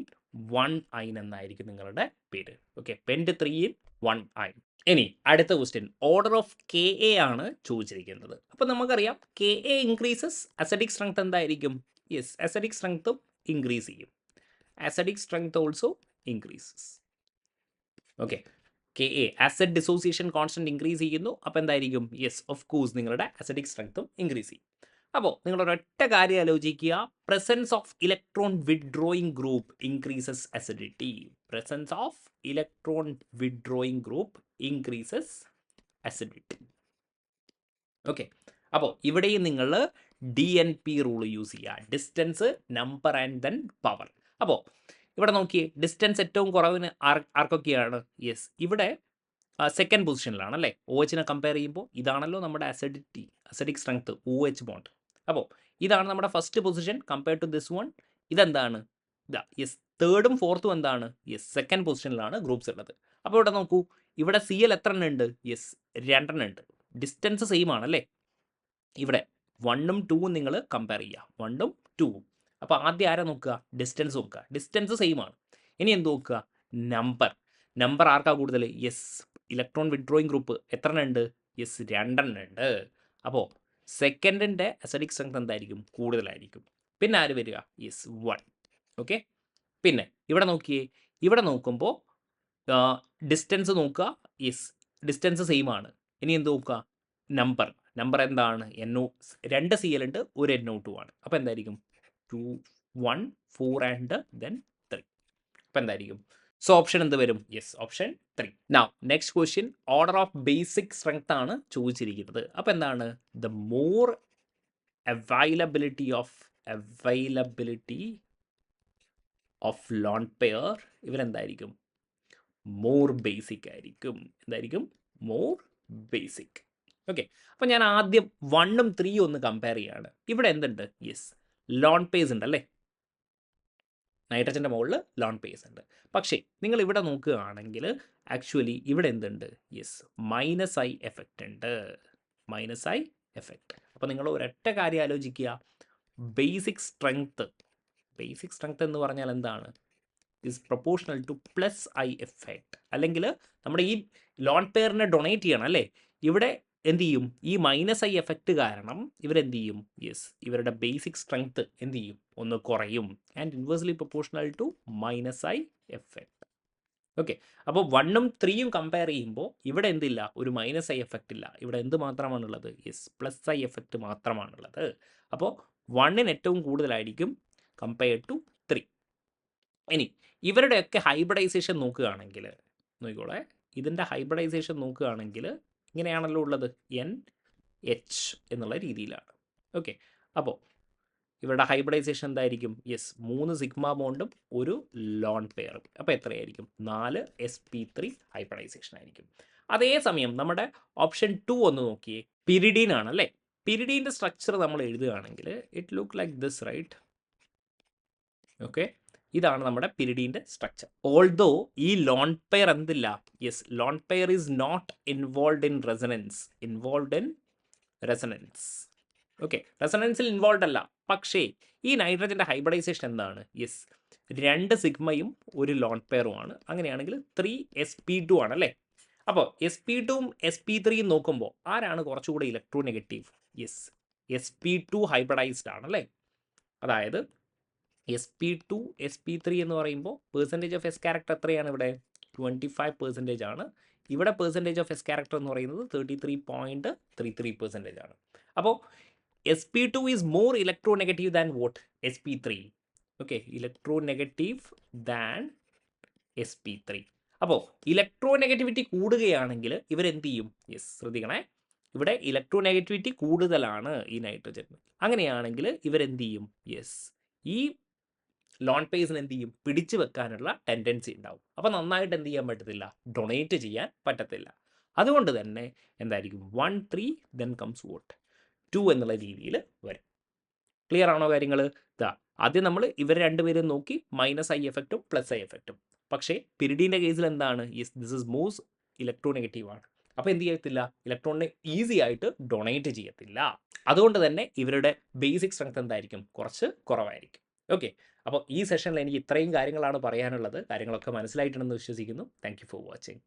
1 in എന്നായിരിക്കും നിങ്ങളുടെ പേര്. Okay, പെൻറ്റ് 3 in 1 in. ഇനി അടുത്ത ക്വസ്റ്റ്യൻ ഓർഡർ ഓഫ് KA ആണ് ചോദിച്ചിരിക്കുന്നത്. അപ്പോൾ നമുക്കറിയാം KA ഇൻക്രീസസ്, അസഡിക് സ്ട്രെങ്ത് എന്തായിരിക്കും? യെസ്, അസഡിക് സ്ട്രെങ്ത്തും ഇൻക്രീസ് ചെയ്യും. Acidic strength also increases. Okay, KA acid dissociation constant increase ചെയ്യുന്നു. അപ്പോൾ എന്തായിരിക്കും? യെസ്, ഓഫ് കോഴ്സ് നിങ്ങളുടെ അസഡിക് സ്ട്രെങ്ത്തും ഇൻക്രീസ് ചെയ്യും. അപ്പോൾ നിങ്ങളൊരൊറ്റ കാര്യം ആലോചിക്കുക, presence of electron withdrawing group increases acidity. Presence of electron withdrawing group increases acidity. Okay, അപ്പോൾ ഇവിടെയും നിങ്ങൾ DNP റൂൾ യൂസ് ചെയ്യുക. Distance, number and then power. അപ്പോൾ ഇവിടെ നോക്കിയേ, ഡിസ്റ്റൻസ് ഏറ്റവും കുറവിന് ആർക്കൊക്കെയാണ്? യെസ്, ഇവിടെ സെക്കൻഡ് പൊസിഷനിലാണ് അല്ലേ? OH കമ്പയർ ചെയ്യുമ്പോൾ ഇതാണല്ലോ നമ്മുടെ അസിഡിക് സ്ട്രെങ്ത്, OH ബോണ്ട്. അപ്പോൾ ഇതാണ് നമ്മുടെ first position compare to this one. ഇതെന്താണ്? ഇതാ യെസ്, തേർഡും ഫോർത്തും എന്താണ്? യെസ്, സെക്കൻഡ് പൊസിഷനിലാണ് ഗ്രൂപ്പ്സ് ഉള്ളത്. അപ്പോൾ ഇവിടെ നോക്കൂ, ഇവിടെ CL എത്ര എണ്ണം ഉണ്ട്? യെസ്, 2 എണ്ണം ഉണ്ട്. ഡിസ്റ്റൻസ് സെയിം ആണല്ലേ? ഇവിടെ 1ഉം 2ഉം നിങ്ങൾ കമ്പയർ ചെയ്യുക, 1ഉം 2ഉം. അപ്പോൾ ആദ്യം ആരാ നോക്കുക? ഡിസ്റ്റൻസ് നോക്കുക. ഡിസ്റ്റൻസ് സെയിം ആണ്. ഇനി എന്ത് നോക്കുക? നമ്പർ ആർക്കാ കൂടുതൽ? യെസ്, ഇലക്ട്രോൺ വിഡ്രോയിങ് ഗ്രൂപ്പ് എത്ര എണ്ണം ഉണ്ട്? യെസ്, 2 എണ്ണം ഉണ്ട്. അപ്പോൾ സെക്കൻഡിൻ്റെ അസിഡിക് സ്ട്രെങ്ത് എന്തായിരിക്കും? കൂടുതലായിരിക്കും. പിന്നെ ആര് വരിക? യെസ് 1. ഓക്കെ, പിന്നെ ഇവിടെ നോക്കിയേ, ഇവിടെ നോക്കുമ്പോൾ ഡിസ്റ്റൻസ് നോക്കുക. യെസ്, ഡിസ്റ്റൻസ് സെയിം ആണ്. ഇനി എന്ത് നോക്കുക? നമ്പർ എന്താണ്? രണ്ട് CL ഉണ്ട്, ഒരു NO2 ആണ്. അപ്പോൾ എന്തായിരിക്കും? 2, 1, 4 ആൻഡ് ദെൻ 3. അപ്പോൾ എന്തായിരിക്കും? സോ ഓപ്ഷൻ എന്ത് വരും? Yes, option 3. Now next question order of basic strength ആണ് ചോദിച്ചിരിക്കുന്നത്. അപ്പോൾ എന്താണ്? The more availability of lone pair ഇവരെന്തായിരിക്കും? മോർ ബേസിക് ആയിരിക്കും. എന്തായിരിക്കും? More basic. ഓക്കെ, അപ്പോൾ ഞാൻ ആദ്യം 1ഉം 3ഉം ഒന്ന് കമ്പയർ ചെയ്യാണ്. ഇവിടെ എന്തുണ്ട്? യെസ്, ലോൺ പേസ് ഉണ്ട് അല്ലേ? നൈട്രജൻ്റെ മുകളിൽ ലോൺ പേസ് ഉണ്ട്. പക്ഷേ നിങ്ങൾ ഇവിടെ നോക്കുകയാണെങ്കിൽ ആക്ച്വലി ഇവിടെ എന്തുണ്ട്? യെസ്, -I എഫക്റ്റ് ഉണ്ട്. -I effect. അപ്പോൾ നിങ്ങൾ ഒരൊറ്റ കാര്യം ആലോചിക്കുക, ബേസിക് സ്ട്രെങ്ത് എന്ന് പറഞ്ഞാൽ എന്താണ്? Is proportional to +I effect. അല്ലെങ്കിൽ നമ്മുടെ ഈ ലോൺ പെയറിനെ ഡൊണേറ്റ് ചെയ്യണം അല്ലേ? ഇവിടെ എന്ത് ചെയ്യും? ഈ -I എഫക്റ്റ് കാരണം ഇവരെന്ത് ചെയ്യും? യെസ്, ഇവരുടെ ബേസിക് സ്ട്രെങ്ത് എന്ത് ചെയ്യും? ഒന്ന് കുറയും. And inversely proportional to -I effect. Okay, അപ്പോൾ 1ഉം 3ഉം കമ്പയർ ചെയ്യുമ്പോൾ ഇവിടെ എന്തില്ല? ഒരു -I എഫക്റ്റ് ഇല്ല. ഇവിടെ എന്ത് മാത്രമാണുള്ളത്? യെസ്, +I എഫക്റ്റ് മാത്രമാണുള്ളത്. അപ്പോൾ 1ന് ഏറ്റവും കൂടുതലായിരിക്കും കമ്പയർ ടു 3. ഇനി ഇവരുടെയൊക്കെ ഹൈബ്രിഡൈസേഷൻ നോക്കുകയാണെങ്കിൽ നോക്കിക്കോളെ, ഇതിൻ്റെ ഹൈബ്രിഡൈസേഷൻ നോക്കുകയാണെങ്കിൽ ഇങ്ങനെയാണല്ലോ ഉള്ളത്, NH എന്നുള്ള രീതിയിലാണ്. ഓക്കെ, അപ്പോൾ ഇവരുടെ ഹൈബ്രിഡൈസേഷൻ എന്തായിരിക്കും? യെസ്, 3 സിഗ്മ ബോണ്ടും ഒരു ലോൺ പെയറും. അപ്പോൾ എത്രയായിരിക്കും? 4 sp3 ഹൈബ്രിഡൈസേഷൻ ആയിരിക്കും. അതേസമയം നമ്മുടെ ഓപ്ഷൻ 2 ഒന്ന് നോക്കിയേ, പിരിഡീൻ ആണ് അല്ലേ? പിരിഡീൻ്റെ സ്ട്രക്ചർ നമ്മൾ എഴുതുകയാണെങ്കിൽ it look like this, right? Okay, ഇതാണ് നമ്മുടെ പിരിഡീൻ്റെ സ്ട്രക്ചർ. ഓൾദോ ഈ ലോൺ പെയർ എന്തില്ല? Yes, lone pair is not involve in resonance. Okay, റെസനൻസിൽ ഇൻവോൾവ് അല്ല. പക്ഷേ ഈ നൈട്രജൻ്റെ ഹൈബ്രിഡൈസേഷൻ എന്താണ്? യെസ്, 2 സിഗ്മയും ഒരു ലോൺ പെയറുമാണ്. അങ്ങനെയാണെങ്കിൽ 3 sp2 ആണ് അല്ലേ? അപ്പോൾ sp2ഉം sp3യും നോക്കുമ്പോൾ ആരാണ് കുറച്ചുകൂടെ electro negative? Yes, sp2 hybridised ആണ് അല്ലേ? അതായത് sp2 sp3 എന്ന് പറയുമ്പോൾ പെർസെൻറ്റേജ് ഓഫ് എസ് ക്യാരക്ടർ എത്രയാണ്? ഇവിടെ 25% ആണ്. ഇവിടെ പെർസെൻറ്റേജ് ഓഫ് എസ് ക്യാരക്ടർ എന്ന് പറയുന്നത് 33.33% ആണ്. അപ്പോൾ sp2 is more electro negative than vote? sp3. Okay, electro negative than sp3. അപ്പോൾ ഇലക്ട്രോ നെഗറ്റിവിറ്റി കൂടുകയാണെങ്കിൽ ഇവരെന്ത് ചെയ്യും? യെസ്, ശ്രദ്ധിക്കണേ, ഇവിടെ ഇലക്ട്രോ നെഗറ്റിവിറ്റി കൂടുതലാണ് ഈ നൈട്രജൻ. അങ്ങനെയാണെങ്കിൽ ഇവരെന്ത് ചെയ്യും? യെസ്, ഈ ലോൺ പേസിന് എന്ത് ചെയ്യും? പിടിച്ചു വെക്കാനുള്ള ടെൻഡൻസി ഉണ്ടാവും. അപ്പോൾ നന്നായിട്ട് എന്ത് ചെയ്യാൻ പറ്റത്തില്ല? ഡൊണേറ്റ് ചെയ്യാൻ പറ്റത്തില്ല. അതുകൊണ്ട് തന്നെ എന്തായിരിക്കും? 1, 3 ദെൻ കംസ് വോട്ട് 2 എന്നുള്ള രീതിയിൽ വരും. ക്ലിയർ ആണോ കാര്യങ്ങൾ? ആദ്യം നമ്മൾ ഇവർ രണ്ടുപേരും നോക്കി -I എഫക്റ്റും +I എഫക്റ്റും. പക്ഷേ പിരിഡീൻ്റെ കേസിൽ എന്താണ്? Yes, this is most electro negative ആണ്. അപ്പോൾ എന്ത് ചെയ്യത്തില്ല? ഇലക്ട്രോണിനെ ഈസി ആയിട്ട് ഡൊണേറ്റ് ചെയ്യത്തില്ല. അതുകൊണ്ട് തന്നെ ഇവരുടെ ബേസിക് സ്ട്രെങ്ത് എന്തായിരിക്കും? കുറച്ച് കുറവായിരിക്കും. ഓക്കെ, അപ്പോൾ ഈ സെഷനിൽ എനിക്ക് ഇത്രയും കാര്യങ്ങളാണ് പറയാനുള്ളത്. കാര്യങ്ങളൊക്കെ മനസ്സിലായിട്ടുണ്ടെന്ന് വിശ്വസിക്കുന്നു. Thank you for watching.